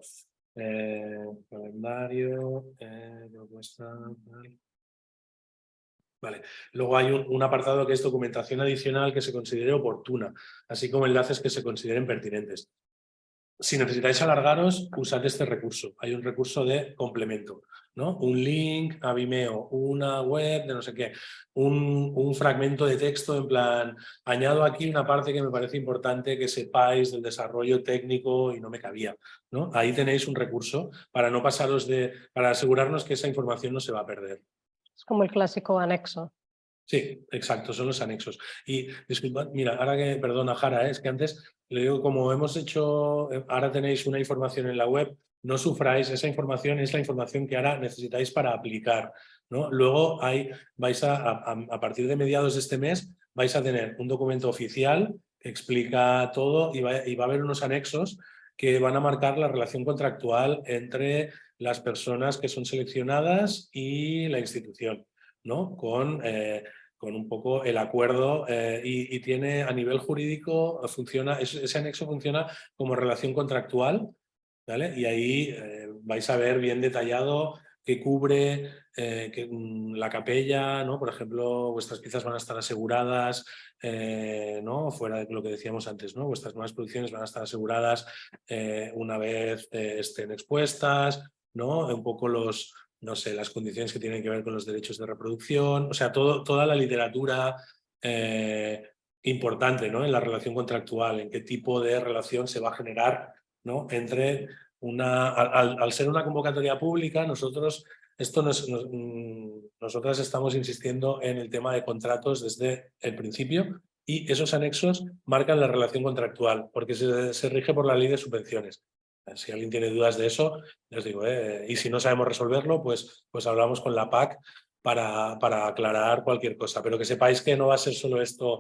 calendario, propuesta, vale. Luego hay un apartado que es documentación adicional que se considere oportuna, así como enlaces que se consideren pertinentes. Si necesitáis alargaros, usad este recurso. Hay un recurso de complemento, ¿no? Un link a Vimeo, una web de no sé qué, un fragmento de texto en plan, añado aquí una parte que me parece importante que sepáis del desarrollo técnico y no me cabía, ¿no? Ahí tenéis un recurso para no pasaros para asegurarnos que esa información no se va a perder. Es como el clásico anexo. Sí, exacto, son los anexos. Y disculpad, mira, ahora que, perdona Jara, es que antes le digo, como hemos hecho, ahora tenéis una información en la web, no sufráis, esa información es la información que ahora necesitáis para aplicar, ¿no? Luego vais a partir de mediados de este mes, vais a tener un documento oficial que explica todo y va a haber unos anexos que van a marcar la relación contractual entre las personas que son seleccionadas y la institución, ¿no? Con un poco el acuerdo y tiene a nivel jurídico, ese anexo funciona como relación contractual, ¿vale? Y ahí vais a ver bien detallado qué cubre la capella, ¿no? Por ejemplo, vuestras piezas van a estar aseguradas, ¿no? Fuera de lo que decíamos antes, ¿no? Vuestras nuevas producciones van a estar aseguradas una vez estén expuestas, ¿no? Un poco no sé, las condiciones que tienen que ver con los derechos de reproducción, o sea, toda la literatura importante, ¿no? En la relación contractual, en qué tipo de relación se va a generar, ¿no? Entre al ser una convocatoria pública, nosotras estamos insistiendo en el tema de contratos desde el principio y esos anexos marcan la relación contractual porque se rige por la ley de subvenciones. Si alguien tiene dudas de eso, les digo, y si no sabemos resolverlo, pues hablamos con la PAC para aclarar cualquier cosa. Pero que sepáis que no va a ser solo esto,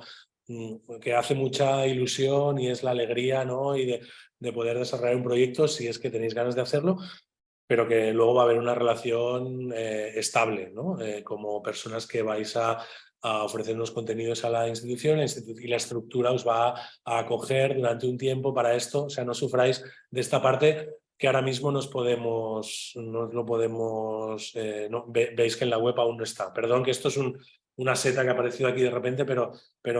que hace mucha ilusión y es la alegría, ¿no? Y de poder desarrollar un proyecto si es que tenéis ganas de hacerlo, pero que luego va a haber una relación estable, ¿no? Como personas que vais a ofrecer unos contenidos a la institución y la estructura os va a acoger durante un tiempo para esto, o sea, no sufráis de esta parte que ahora mismo no podemos, veis que en la web aún no está. Perdón que esto es una seta que ha aparecido aquí de repente, pero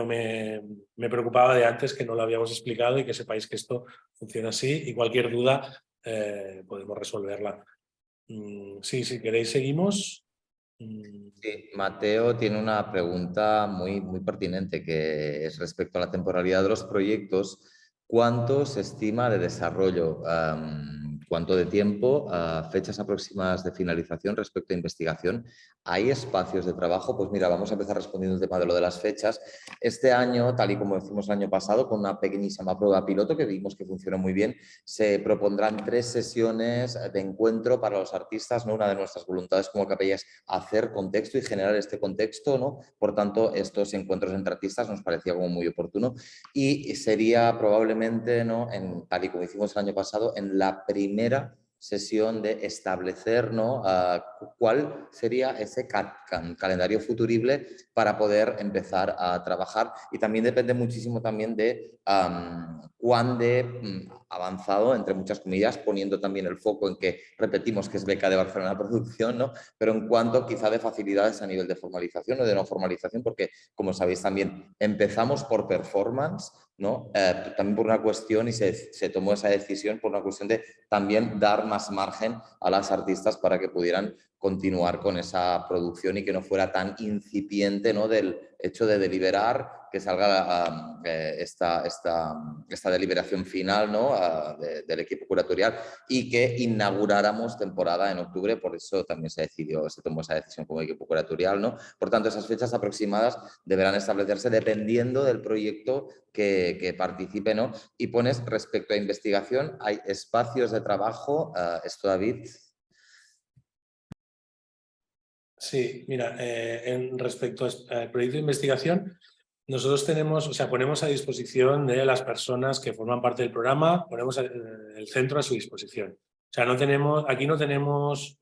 me preocupaba de antes que no lo habíamos explicado y que sepáis que esto funciona así y cualquier duda podemos resolverla. Sí, si queréis seguimos. Sí, Mateo tiene una pregunta muy pertinente que es respecto a la temporalidad de los proyectos. ¿Cuánto se estima de desarrollo? ¿Cuánto de tiempo? ¿Fechas aproximadas de finalización respecto a investigación? ¿Hay espacios de trabajo? Pues mira, vamos a empezar respondiendo el tema de lo de las fechas. Este año, tal y como decimos el año pasado, con una pequeñísima prueba piloto que vimos que funcionó muy bien, se propondrán 3 sesiones de encuentro para los artistas, ¿no? Una de nuestras voluntades como capella es hacer contexto y generar este contexto, ¿no? Por tanto, estos encuentros entre artistas nos parecía como muy oportuno y sería probablemente, ¿no? Tal y como hicimos el año pasado, en la primera sesión de establecer, ¿no? Cuál sería ese calendario futurible para poder empezar a trabajar y también depende muchísimo también de cuán de avanzado, entre muchas comillas, poniendo también el foco en que repetimos que es beca de Barcelona Producción, ¿no? Pero en cuanto quizá de facilidades a nivel de formalización o de no formalización, porque como sabéis también empezamos por performance, ¿no? También por una cuestión y se tomó esa decisión por una cuestión de también dar más margen a las artistas para que pudieran continuar con esa producción y que no fuera tan incipiente, ¿no? Del hecho de deliberar, que salga esta deliberación final, ¿no? Del equipo curatorial y que inauguráramos temporada en octubre, por eso también se tomó esa decisión como equipo curatorial, ¿no? Por tanto, esas fechas aproximadas deberán establecerse dependiendo del proyecto que participe, ¿no? Y pones respecto a investigación, hay espacios de trabajo, esto David. Sí, mira, respecto al proyecto de investigación, nosotros ponemos a disposición de las personas que forman parte del programa, ponemos el centro a su disposición. O sea, aquí no tenemos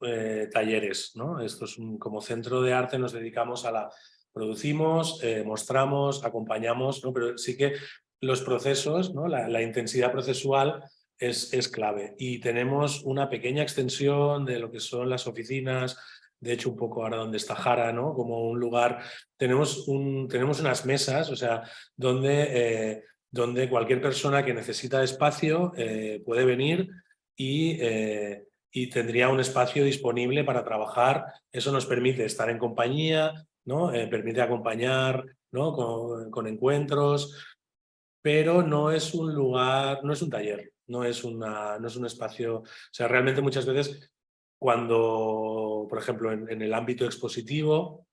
talleres, ¿no? Esto es como centro de arte, nos dedicamos a producimos, mostramos, acompañamos, ¿no? Pero sí que los procesos, ¿no? La intensidad procesual es clave. Y tenemos una pequeña extensión de lo que son las oficinas, de hecho un poco ahora donde está Jara, ¿no? Como un lugar, tenemos unas mesas, o sea, donde cualquier persona que necesita espacio puede venir y tendría un espacio disponible para trabajar. Eso nos permite estar en compañía, ¿no? Permite acompañar, ¿no? con encuentros, pero no es un lugar, no es un taller, no es un espacio. O sea, realmente muchas veces cuando, por ejemplo, en el ámbito expositivo,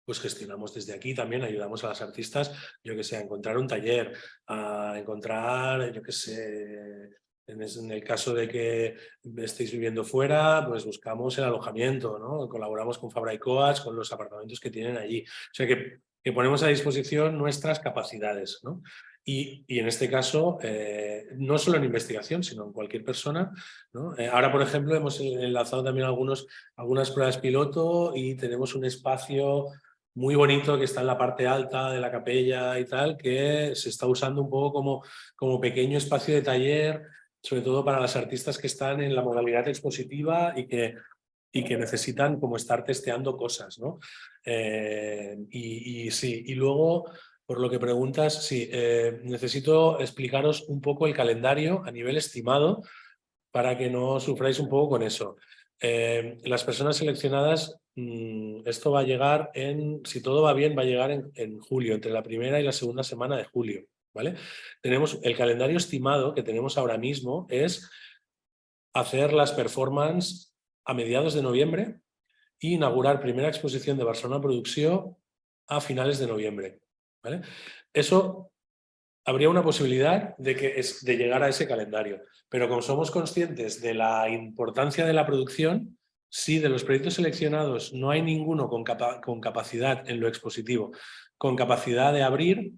pues gestionamos desde aquí también, ayudamos a las artistas, yo que sé, a encontrar un taller, a encontrar, yo que sé, en el caso de que estéis viviendo fuera, pues buscamos el alojamiento, ¿no? Colaboramos con Fabra y Coats, con los apartamentos que tienen allí. O sea que ponemos a disposición nuestras capacidades, ¿no? Y en este caso, no solo en investigación, sino en cualquier persona, ¿no? Ahora, por ejemplo, hemos enlazado también algunas pruebas piloto y tenemos un espacio muy bonito que está en la parte alta de la capella y tal, que se está usando un poco como pequeño espacio de taller, sobre todo para las artistas que están en la modalidad expositiva y que necesitan como estar testeando cosas, ¿no? Sí, y luego, por lo que preguntas, sí, necesito explicaros un poco el calendario a nivel estimado para que no sufráis un poco con eso. Las personas seleccionadas, esto va a llegar si todo va bien, va a llegar en julio, entre la primera y la segunda semana de julio, ¿vale? Tenemos el calendario estimado que tenemos ahora mismo es hacer las performances a mediados de noviembre e inaugurar primera exposición de Barcelona Producció a finales de noviembre, ¿vale? Eso habría una posibilidad de llegar a ese calendario. Pero como somos conscientes de la importancia de la producción, si de los proyectos seleccionados no hay ninguno con capacidad en lo expositivo, con capacidad de abrir,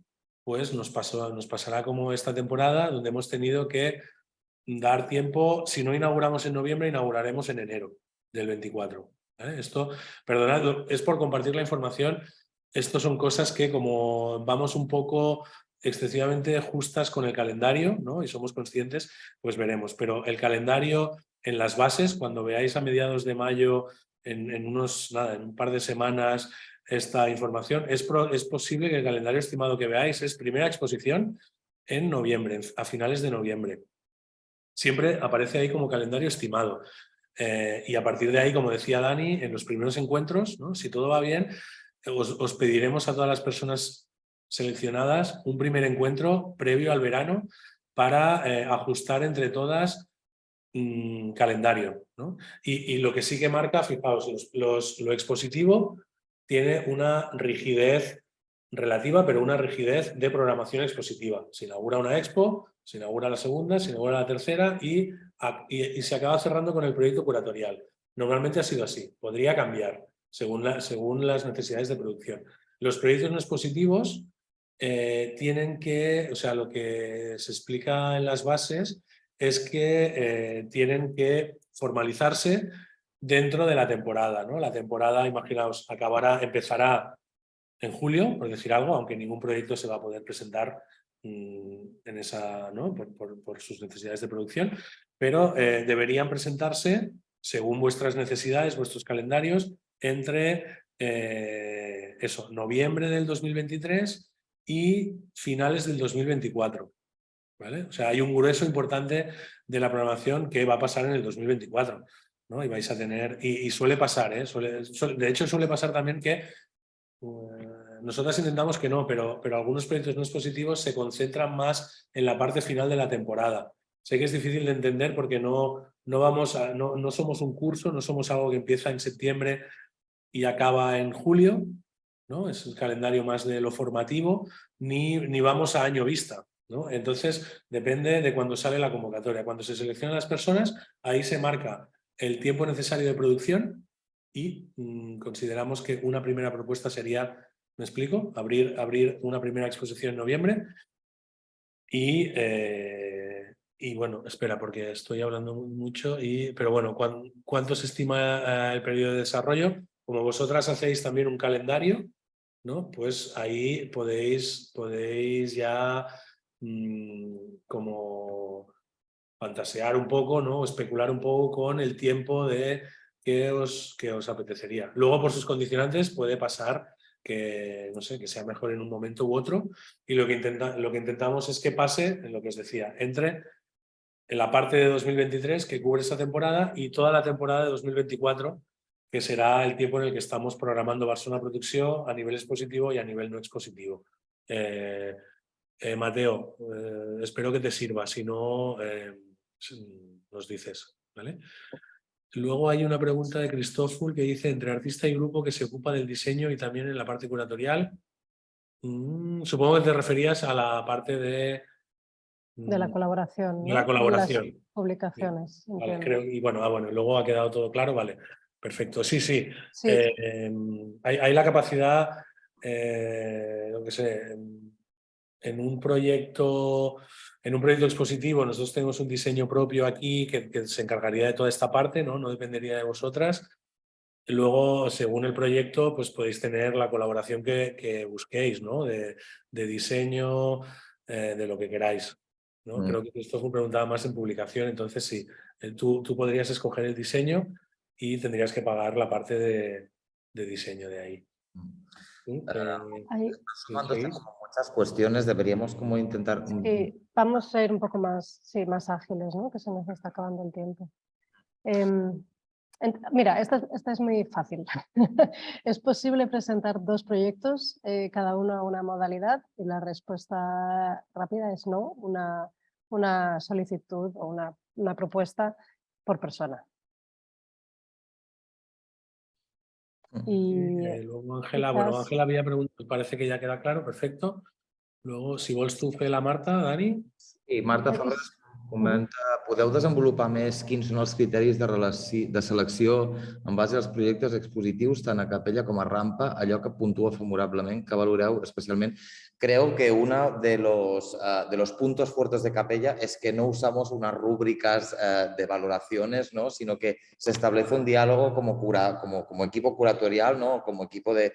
pues nos pasará como esta temporada, donde hemos tenido que dar tiempo. Si no inauguramos en noviembre, inauguraremos en enero del 24. Esto, perdonad, es por compartir la información. Estas son cosas que, como vamos un poco excesivamente justas con el calendario, ¿no? Y somos conscientes, pues veremos. Pero el calendario en las bases, cuando veáis a mediados de mayo, en un par de semanas, esta información, es posible que el calendario estimado que veáis es primera exposición en noviembre, a finales de noviembre. Siempre aparece ahí como calendario estimado. Y a partir de ahí, como decía Dani, en los primeros encuentros, ¿no? Si todo va bien, os pediremos a todas las personas seleccionadas un primer encuentro previo al verano para ajustar entre todas calendario, ¿no? Y lo que sí que marca, fijaos, lo expositivo tiene una rigidez relativa, pero una rigidez de programación expositiva. Se inaugura una expo, se inaugura la segunda, se inaugura la tercera y se acaba cerrando con el proyecto curatorial. Normalmente ha sido así, podría cambiar según las necesidades de producción. Los proyectos no expositivos tienen que, o sea, lo que se explica en las bases es que tienen que formalizarse dentro de la temporada, ¿no? La temporada, imaginaos, empezará en julio, por decir algo, aunque ningún proyecto se va a poder presentar en esa, ¿no? por sus necesidades de producción, pero deberían presentarse según vuestras necesidades, vuestros calendarios, entre noviembre del 2023 y finales del 2024. ¿Vale? O sea, hay un grueso importante de la programación que va a pasar en el 2024, ¿no? Y vais a tener, y suele pasar, ¿eh? De hecho, suele pasar también que nosotras intentamos que no, pero algunos proyectos no expositivos se concentran más en la parte final de la temporada. Sé que es difícil de entender porque no somos un curso, no somos algo que empieza en septiembre y acaba en julio, ¿no? Es el calendario más de lo formativo, ni vamos a año vista, ¿no? Entonces, depende de cuando sale la convocatoria. Cuando se seleccionan las personas, ahí se marca el tiempo necesario de producción y consideramos que una primera propuesta sería, ¿me explico? Abrir una primera exposición en noviembre y Y bueno, espera, porque estoy hablando mucho, pero bueno, ¿cuánto se estima el periodo de desarrollo? Como vosotras hacéis también un calendario, ¿no? Pues ahí podéis ya como fantasear un poco, ¿no? O especular un poco con el tiempo de que os apetecería. Luego, por sus condicionantes, puede pasar que, no sé, que sea mejor en un momento u otro. Y lo que intentamos es que pase, en lo que os decía, entre en la parte de 2023 que cubre esta temporada y toda la temporada de 2024, que será el tiempo en el que estamos programando Barcelona Producción a nivel expositivo y a nivel no expositivo. Mateo, espero que te sirva, si no, nos dices, ¿vale? Luego hay una pregunta de Cristófol que dice, entre artista y grupo que se ocupa del diseño y también en la parte curatorial. Supongo que te referías a la parte de la colaboración, de la ¿no? En las colaboración. publicaciones. Vale, Entiendo. creo, y bueno, luego ha quedado todo claro, vale, perfecto. Sí, sí, Sí. hay la capacidad, lo que sé, en un proyecto expositivo, nosotros tenemos un diseño propio aquí que se encargaría de toda esta parte, ¿no? No dependería de vosotras. Luego, según el proyecto, pues podéis tener la colaboración que busquéis, ¿no? De diseño, de lo que queráis, ¿no? Creo que esto me preguntaba más en publicación, entonces sí, tú podrías escoger el diseño y tendrías que pagar la parte de diseño de ahí. ¿Sí? ¿Seguís? Como muchas cuestiones, deberíamos como intentar... Sí, vamos a ir un poco más, sí, más ágiles, ¿no? Que se nos está acabando el tiempo. Mira, esta es muy fácil. ¿Es posible presentar dos proyectos, cada uno a una modalidad? Y la respuesta rápida es no, una solicitud o una propuesta por persona. Y luego Ángela había preguntado, parece que ya queda claro, perfecto. Luego, si vols tu fer la Marta, Dani. I Marta Ferrés comenta, podeu desenvolupar més quins són els criteris de selecció en base als projectes expositius, tant a capella com a rampa, allò que puntua favorablement, que valoreu especialment. Creo que uno de los puntos fuertes de capella es que no usamos unas rúbricas de valoraciones, ¿no? Sino que se establece un diálogo como equipo curatorial, ¿no? Como equipo de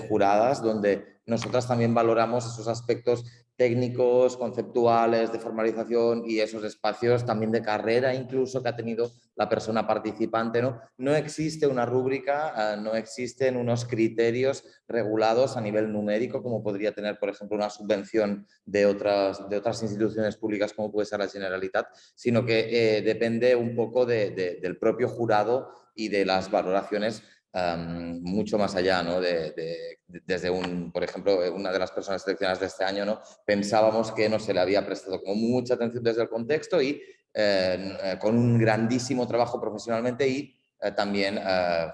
juradas, donde nosotras también valoramos esos aspectos técnicos, conceptuales, de formalización y esos espacios también de carrera incluso que ha tenido la persona participante, ¿no? No existe una rúbrica, no existen unos criterios regulados a nivel numérico como podría tener, por ejemplo, una subvención de otras instituciones públicas como puede ser la Generalitat, sino que depende un poco del propio jurado y de las valoraciones mucho más allá, ¿no? Desde por ejemplo, una de las personas seleccionadas de este año, ¿no? Pensábamos que no se le había prestado como mucha atención desde el contexto y con un grandísimo trabajo profesionalmente y también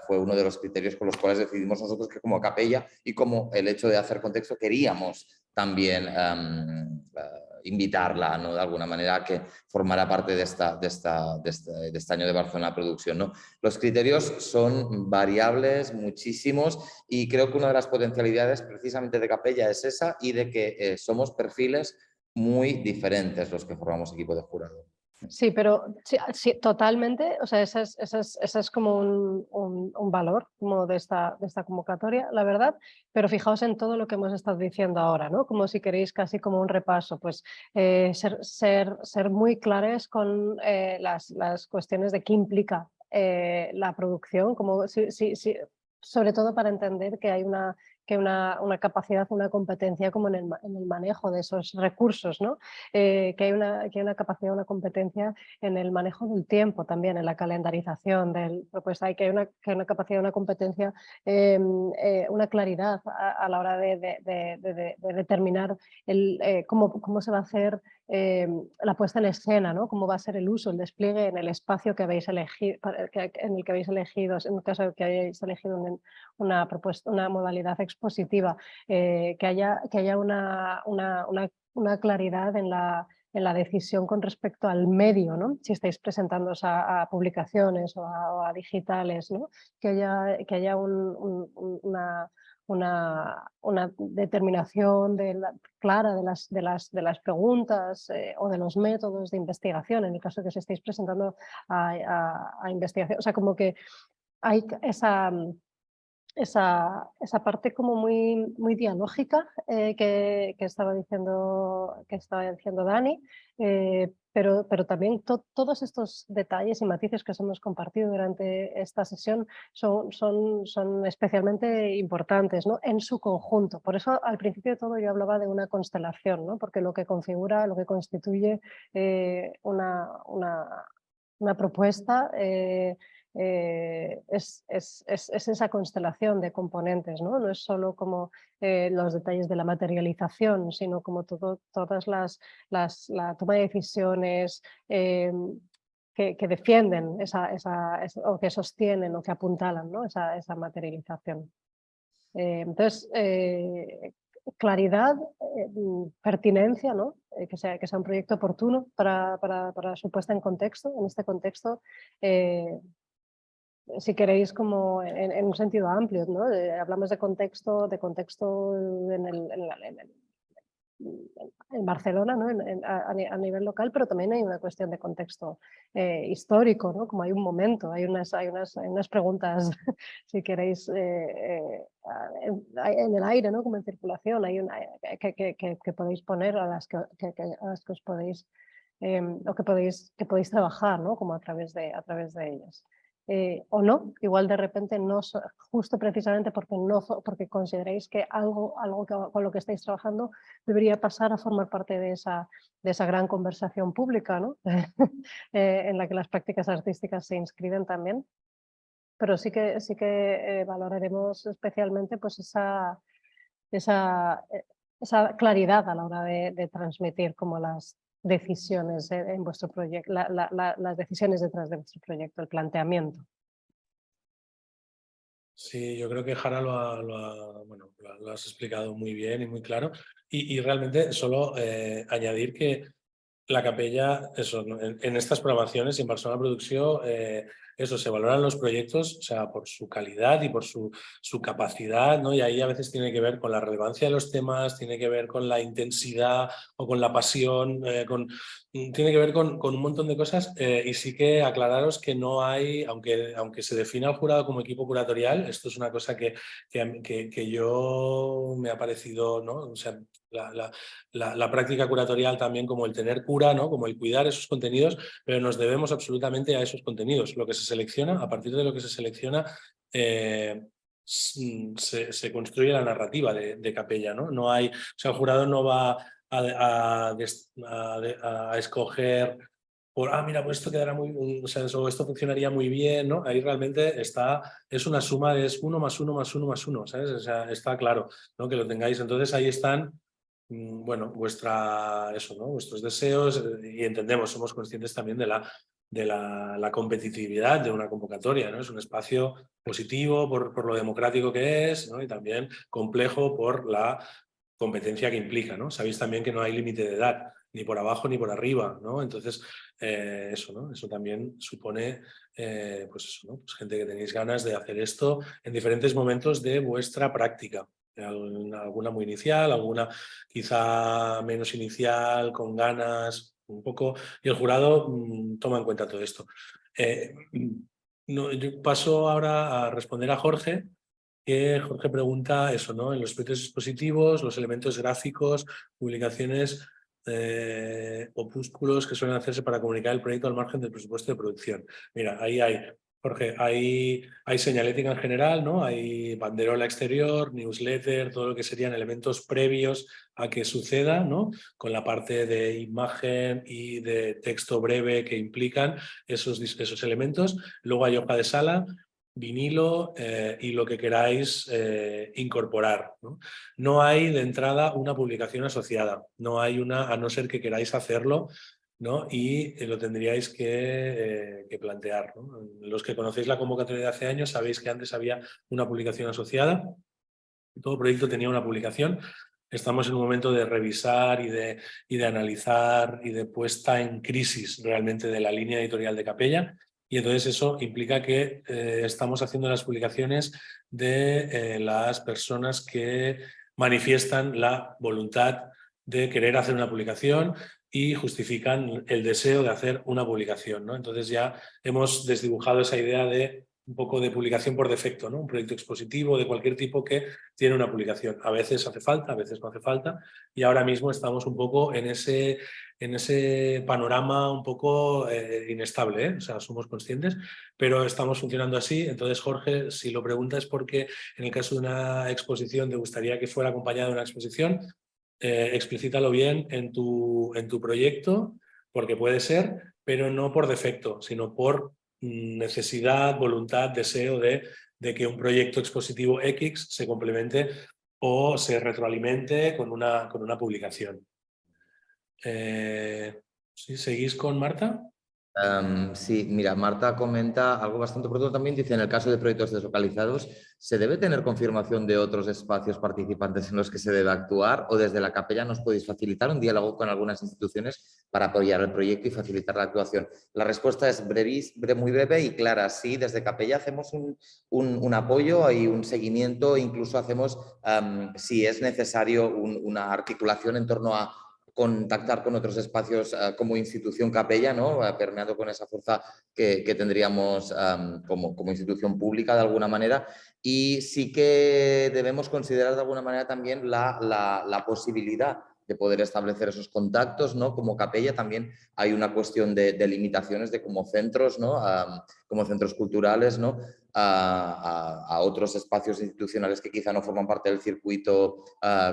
fue uno de los criterios con los cuales decidimos nosotros que como capella y como el hecho de hacer contexto queríamos también invitarla, ¿no? De alguna manera a que formara parte de este año de Barcelona Producción, ¿no? Los criterios son variables, muchísimos, y creo que una de las potencialidades precisamente de capella es esa y de que somos perfiles muy diferentes los que formamos equipo de jurado. Sí, pero sí, totalmente, o sea, ese es como un valor como de esta convocatoria, la verdad, pero fijaos en todo lo que hemos estado diciendo ahora, ¿no? Como si queréis casi como un repaso, pues ser muy claros con las cuestiones de qué implica la producción, como sobre todo para entender que hay una capacidad, una competencia como en el manejo de esos recursos, ¿no? Que hay una capacidad, una competencia en el manejo del tiempo también, en la calendarización del propuesta, hay que hay una capacidad, una competencia, una claridad a la hora de determinar cómo se va a hacer la puesta en escena, ¿no? Cómo va a ser el uso, el despliegue en el espacio que habéis elegido, en el que habéis elegido, en el caso de que hayáis elegido una propuesta, una modalidad expositiva, que haya una claridad en la decisión con respecto al medio, ¿no? Si estáis presentando a publicaciones o a digitales, ¿no? Que haya una una determinación clara de las preguntas o de los métodos de investigación, en el caso que os estéis presentando a investigación. O sea, como que hay esa parte como muy dialógica que estaba diciendo Dani, pero también todos estos detalles y matices que os hemos compartido durante esta sesión son especialmente importantes, ¿no? En su conjunto. Por eso al principio de todo yo hablaba de una constelación, ¿no? Porque lo que configura, lo que constituye una propuesta es esa constelación de componentes, ¿no? No es solo como los detalles de la materialización, sino como todas la toma de decisiones que defienden o que sostienen o que apuntalan, ¿no? esa materialización. Entonces, claridad, pertinencia, ¿no? Que sea un proyecto oportuno para su puesta en contexto, en este contexto. Si queréis, como en un sentido amplio, ¿no? Hablamos de contexto en Barcelona, ¿no? a nivel local, pero también hay una cuestión de contexto histórico, ¿no? Como hay un momento, hay unas preguntas, si queréis, en el aire, ¿no? Como en circulación, que podéis poner a las que os podéis, o que podéis trabajar, ¿no? Como a través de ellas. O no, igual de repente no, justo precisamente porque consideréis que algo con lo que estáis trabajando debería pasar a formar parte de esa gran conversación pública, ¿no? En la que las prácticas artísticas se inscriben también. Pero sí que valoraremos especialmente pues esa claridad a la hora de transmitir como las decisiones en vuestro proyecto, las decisiones detrás de vuestro proyecto, el planteamiento. Sí, yo creo que Jara lo has explicado muy bien y muy claro. Y realmente solo añadir que la capella, eso, ¿no? En estas programaciones y en Barcelona Producció, eso, se valoran los proyectos, o sea, por su calidad y por su capacidad, ¿no? Y ahí a veces tiene que ver con la relevancia de los temas, tiene que ver con la intensidad o con la pasión, tiene que ver con un montón de cosas. Y sí que aclararos que no hay, aunque se defina al jurado como equipo curatorial, esto es una cosa que yo me ha parecido, ¿no? O sea, la práctica curatorial también como el tener cura, ¿no? Como el cuidar esos contenidos, pero nos debemos absolutamente a esos contenidos. Lo que se selecciona, a partir de lo que se selecciona, se construye la narrativa de capella, ¿no? No hay, o sea, el jurado no va a escoger por, mira, pues esto quedará o sea, esto funcionaría muy bien, ¿no? Ahí realmente es una suma, es 1 más 1 más 1 más 1, ¿sabes? O sea, está claro, ¿no? Que lo tengáis. Entonces ahí están, bueno, vuestros deseos, y entendemos, somos conscientes también de la competitividad de una convocatoria, ¿no? Es un espacio positivo por lo democrático que es, ¿no? Y también complejo por la competencia que implica, ¿no? Sabéis también que no hay límite de edad, ni por abajo ni por arriba, ¿no? Entonces, eso, ¿no? Eso también supone, pues eso, ¿no? Pues gente que tenéis ganas de hacer esto en diferentes momentos de vuestra práctica. Alguna muy inicial, alguna quizá menos inicial, con ganas, un poco, y el jurado toma en cuenta todo esto. Yo paso ahora a responder a Jorge, que Jorge pregunta eso, ¿no? En los proyectos expositivos, los elementos gráficos, publicaciones, opúsculos que suelen hacerse para comunicar el proyecto al margen del presupuesto de producción. Mira, ahí hay, Jorge, hay señalética en general, ¿no? Hay banderola exterior, newsletter, todo lo que serían elementos previos a que suceda, ¿no? Con la parte de imagen y de texto breve que implican esos elementos. Luego hay hoja de sala, vinilo y lo que queráis incorporar, ¿no? No hay de entrada una publicación asociada, no hay una, a no ser que queráis hacerlo, ¿no? Y lo tendríais que plantear, ¿no? Los que conocéis la convocatoria de hace años sabéis que antes había una publicación asociada, todo proyecto tenía una publicación. Estamos en un momento de revisar y de analizar y de puesta en crisis realmente de la línea editorial de Capella. y entonces eso implica que estamos haciendo las publicaciones de las personas que manifiestan la voluntad de querer hacer una publicación y justifican el deseo de hacer una publicación, ¿no? Entonces ya hemos desdibujado esa idea de un poco de publicación por defecto, ¿no? Un proyecto expositivo de cualquier tipo que tiene una publicación. A veces hace falta, a veces no hace falta, y ahora mismo estamos un poco en ese panorama un poco inestable, ¿eh? O sea, somos conscientes, pero estamos funcionando así. Entonces, Jorge, si lo preguntas es porque en el caso de una exposición te gustaría que fuera acompañada de una exposición, explícitalo bien en tu proyecto, porque puede ser, pero no por defecto, sino por necesidad, voluntad, deseo de que un proyecto expositivo X se complemente o se retroalimente con una publicación. ¿Sí? ¿Seguís con Marta? Sí, mira, Marta comenta algo bastante oportuno también. Dice, en el caso de proyectos deslocalizados, ¿se debe tener confirmación de otros espacios participantes en los que se debe actuar? ¿O desde la capella nos podéis facilitar un diálogo con algunas instituciones para apoyar el proyecto y facilitar la actuación? La respuesta es muy breve y clara. Sí, desde capella hacemos un apoyo y un seguimiento, incluso hacemos, si es necesario, una articulación en torno a contactar con otros espacios como institución capella, ¿no? Permeando con esa fuerza que tendríamos como institución pública de alguna manera, y sí que debemos considerar de alguna manera también la posibilidad de poder establecer esos contactos, ¿no? Como capella también hay una cuestión de limitaciones de como centros, ¿no? Como centros culturales, ¿no? A otros espacios institucionales que quizá no forman parte del circuito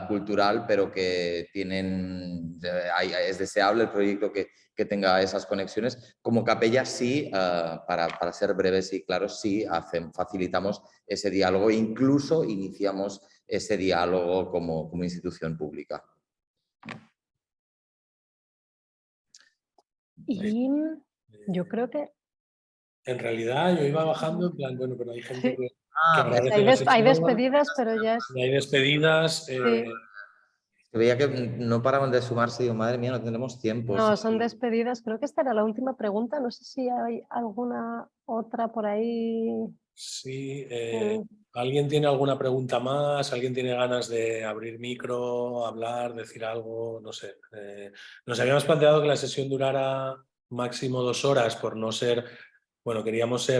cultural, pero que tienen, es deseable el proyecto que tenga esas conexiones. Como capella sí, para ser breves y claros, sí facilitamos ese diálogo e incluso iniciamos ese diálogo como institución pública. Y yo creo que... En realidad yo iba bajando en plan, bueno, pero hay gente Sí. que agradece la Hay sesión, despedidas, pero ya es... y hay despedidas. Sí. Veía que no paraban de sumarse y digo, madre mía, no tendremos tiempo. No, son despedidas. Creo que esta era la última pregunta. No sé si hay alguna otra por ahí. Sí, ¿alguien tiene alguna pregunta más? ¿Alguien tiene ganas de abrir micro, hablar, decir algo? No sé. Nos habíamos planteado que la sesión durara máximo 2 horas por no ser, bueno, queríamos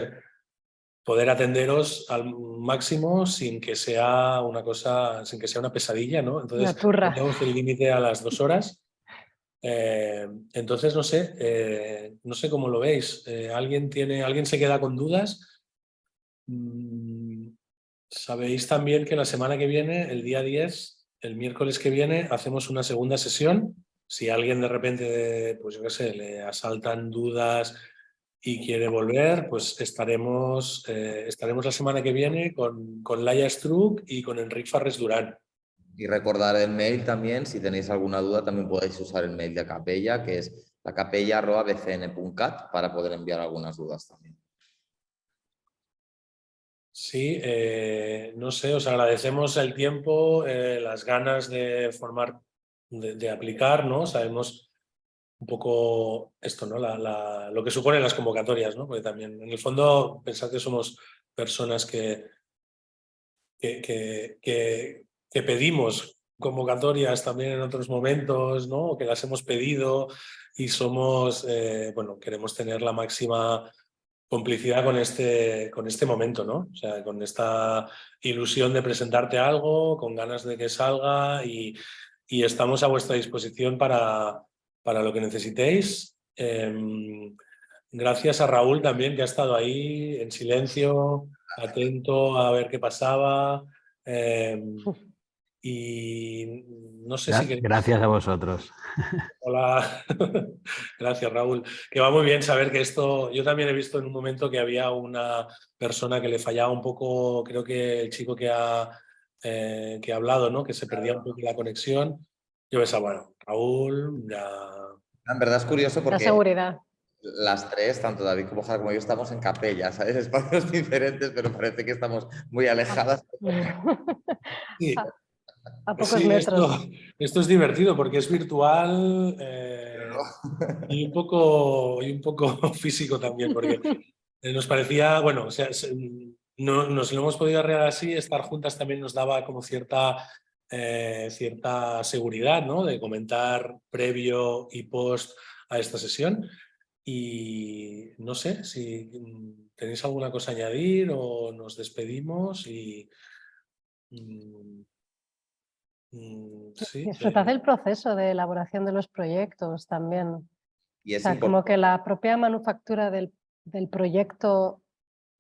poder atenderos al máximo sin que sea una cosa, sin que sea una pesadilla, ¿no? Entonces, Una turra. ponemos el límite a las 2 horas. Entonces, no sé cómo lo veis. ¿Alguien se queda con dudas? Sabéis también que la semana que viene, el día 10, el miércoles que viene, hacemos una segunda sesión. Si a alguien de repente, pues yo qué sé, le asaltan dudas y quiere volver, pues estaremos la semana que viene con Laia Struck y con Enric Farrés Durán. Y recordar el mail también, si tenéis alguna duda, también podéis usar el mail de Capella, que es lacapella@bcn.cat, para poder enviar algunas dudas también. Sí, no sé, os agradecemos el tiempo, las ganas de formar, de aplicar, ¿no? Sabemos un poco esto, ¿no? Lo que suponen las convocatorias, ¿no? Porque también, en el fondo, pensad que somos personas que pedimos convocatorias también en otros momentos, ¿no? Que las hemos pedido y somos, bueno, queremos tener la máxima complicidad con este momento, ¿no? O sea, con esta ilusión de presentarte algo, con ganas de que salga y estamos a vuestra disposición para lo que necesitéis. Gracias a Raúl también, que ha estado ahí en silencio, atento a ver qué pasaba. Y no sé si queréis... Gracias a vosotros. Hola, gracias Raúl. Que va muy bien saber que esto, yo también he visto en un momento que había una persona que le fallaba un poco, creo que el chico que ha hablado, ¿no? Que se perdía un poco la conexión. Yo pensaba, bueno, Raúl ya... En verdad es curioso La porque seguridad. las tres, tanto David como Jara como yo, estamos en capella, ¿sabes? Espacios diferentes, pero parece que estamos muy alejadas. Sí. A pocos Sí, metros. esto es divertido porque es virtual y un poco físico también, porque nos parecía, bueno, o sea, no, nos lo hemos podido arreglar así, estar juntas también nos daba como cierta seguridad, ¿no? De comentar previo y post a esta sesión. Y no sé si tenéis alguna cosa a añadir o nos despedimos y... sí. Disfrutad del proceso de elaboración de los proyectos también. Y O es sea, como que la propia manufactura del proyecto,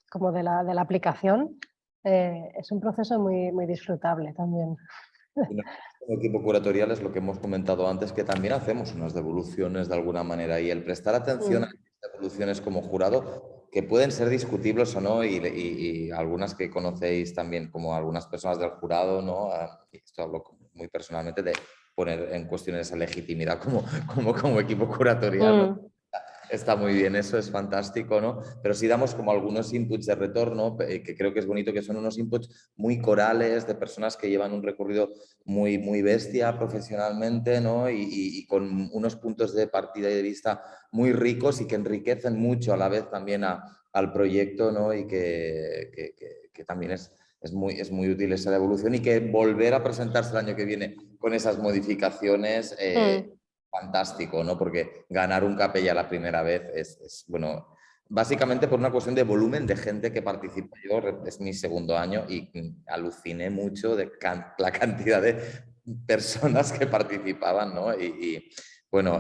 como de la aplicación, es un proceso muy, muy disfrutable también. Como equipo curatorial es lo que hemos comentado antes, que también hacemos unas devoluciones de alguna manera y el prestar atención a estas devoluciones como jurado, que pueden ser discutibles o no, y algunas que conocéis también como algunas personas del jurado, ¿no? Y esto hablo muy personalmente de poner en cuestión esa legitimidad como equipo curatorial, ¿no? Está muy bien, eso es fantástico, ¿no? Pero sí damos como algunos inputs de retorno, que creo que es bonito, que son unos inputs muy corales de personas que llevan un recorrido muy, muy bestia profesionalmente, ¿no? Y con unos puntos de partida y de vista muy ricos y que enriquecen mucho a la vez también al proyecto, ¿no? Y que también es muy útil esa devolución y que volver a presentarse el año que viene con esas modificaciones... fantástico, ¿no? Porque ganar un capella la primera vez es, bueno, básicamente por una cuestión de volumen de gente que participa. Yo es mi segundo año y aluciné mucho de la cantidad de personas que participaban, ¿no? Bueno,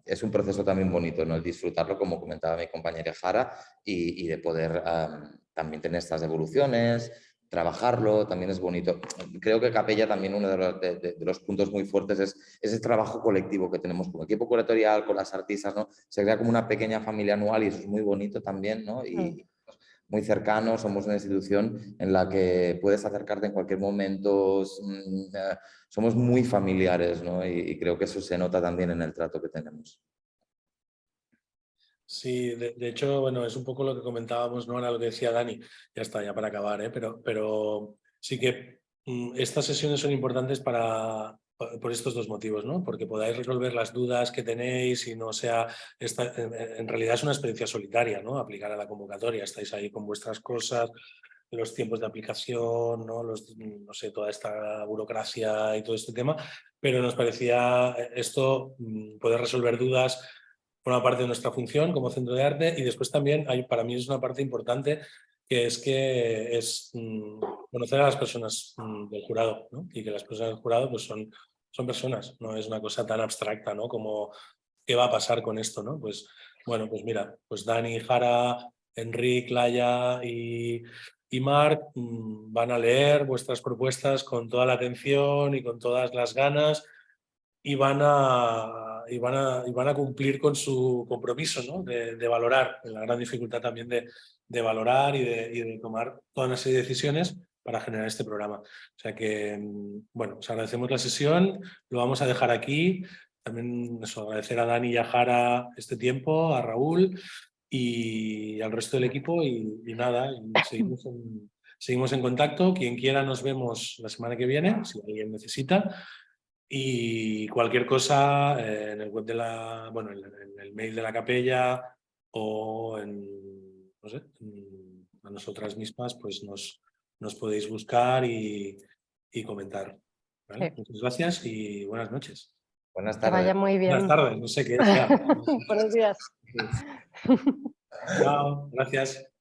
es un proceso también bonito, ¿no? El disfrutarlo, como comentaba mi compañera Jara, y de poder también tener estas devoluciones, trabajarlo, también es bonito. Creo que Capella también uno de los puntos muy fuertes es ese trabajo colectivo que tenemos como equipo curatorial, con las artistas, ¿no? Se crea como una pequeña familia anual y eso es muy bonito también, ¿no? Y muy cercanos, somos una institución en la que puedes acercarte en cualquier momento, somos muy familiares, ¿no? Y creo que eso se nota también en el trato que tenemos. Sí, de hecho, bueno, es un poco lo que comentábamos, ¿no? Era lo que decía Dani, ya está, ya para acabar, ¿eh? Pero sí que estas sesiones son importantes por estos dos motivos, ¿no? Porque podáis resolver las dudas que tenéis y no sea, en realidad es una experiencia solitaria, ¿no? Aplicar a la convocatoria, estáis ahí con vuestras cosas, los tiempos de aplicación, ¿no? No sé, toda esta burocracia y todo este tema, pero nos parecía esto, poder resolver dudas, por una parte de nuestra función como centro de arte, y después también para mí es una parte importante que es conocer a las personas del jurado, ¿no? Y que las personas del jurado pues son personas, no es una cosa tan abstracta, ¿no? Como qué va a pasar con esto, ¿no? Pues bueno, pues mira, pues Dani, Jara, Enric, Laia y Marc van a leer vuestras propuestas con toda la atención y con todas las ganas, y van a cumplir con su compromiso, ¿no? De valorar, la gran dificultad también de valorar y de tomar toda una serie de decisiones para generar este programa. O sea que, bueno, os agradecemos la sesión, lo vamos a dejar aquí. También agradecer a Dani y a Jara este tiempo, a Raúl y al resto del equipo, y nada, seguimos en contacto. Quien quiera nos vemos la semana que viene, si alguien necesita. Y cualquier cosa en el web en el mail de la capella o no sé, a nosotras mismas, pues nos podéis buscar y comentar. ¿Vale? Sí. Muchas gracias y buenas noches. Buenas Que tardes. vaya muy bien. Buenas tardes, no sé qué es ya. Buenos días. Chao, gracias.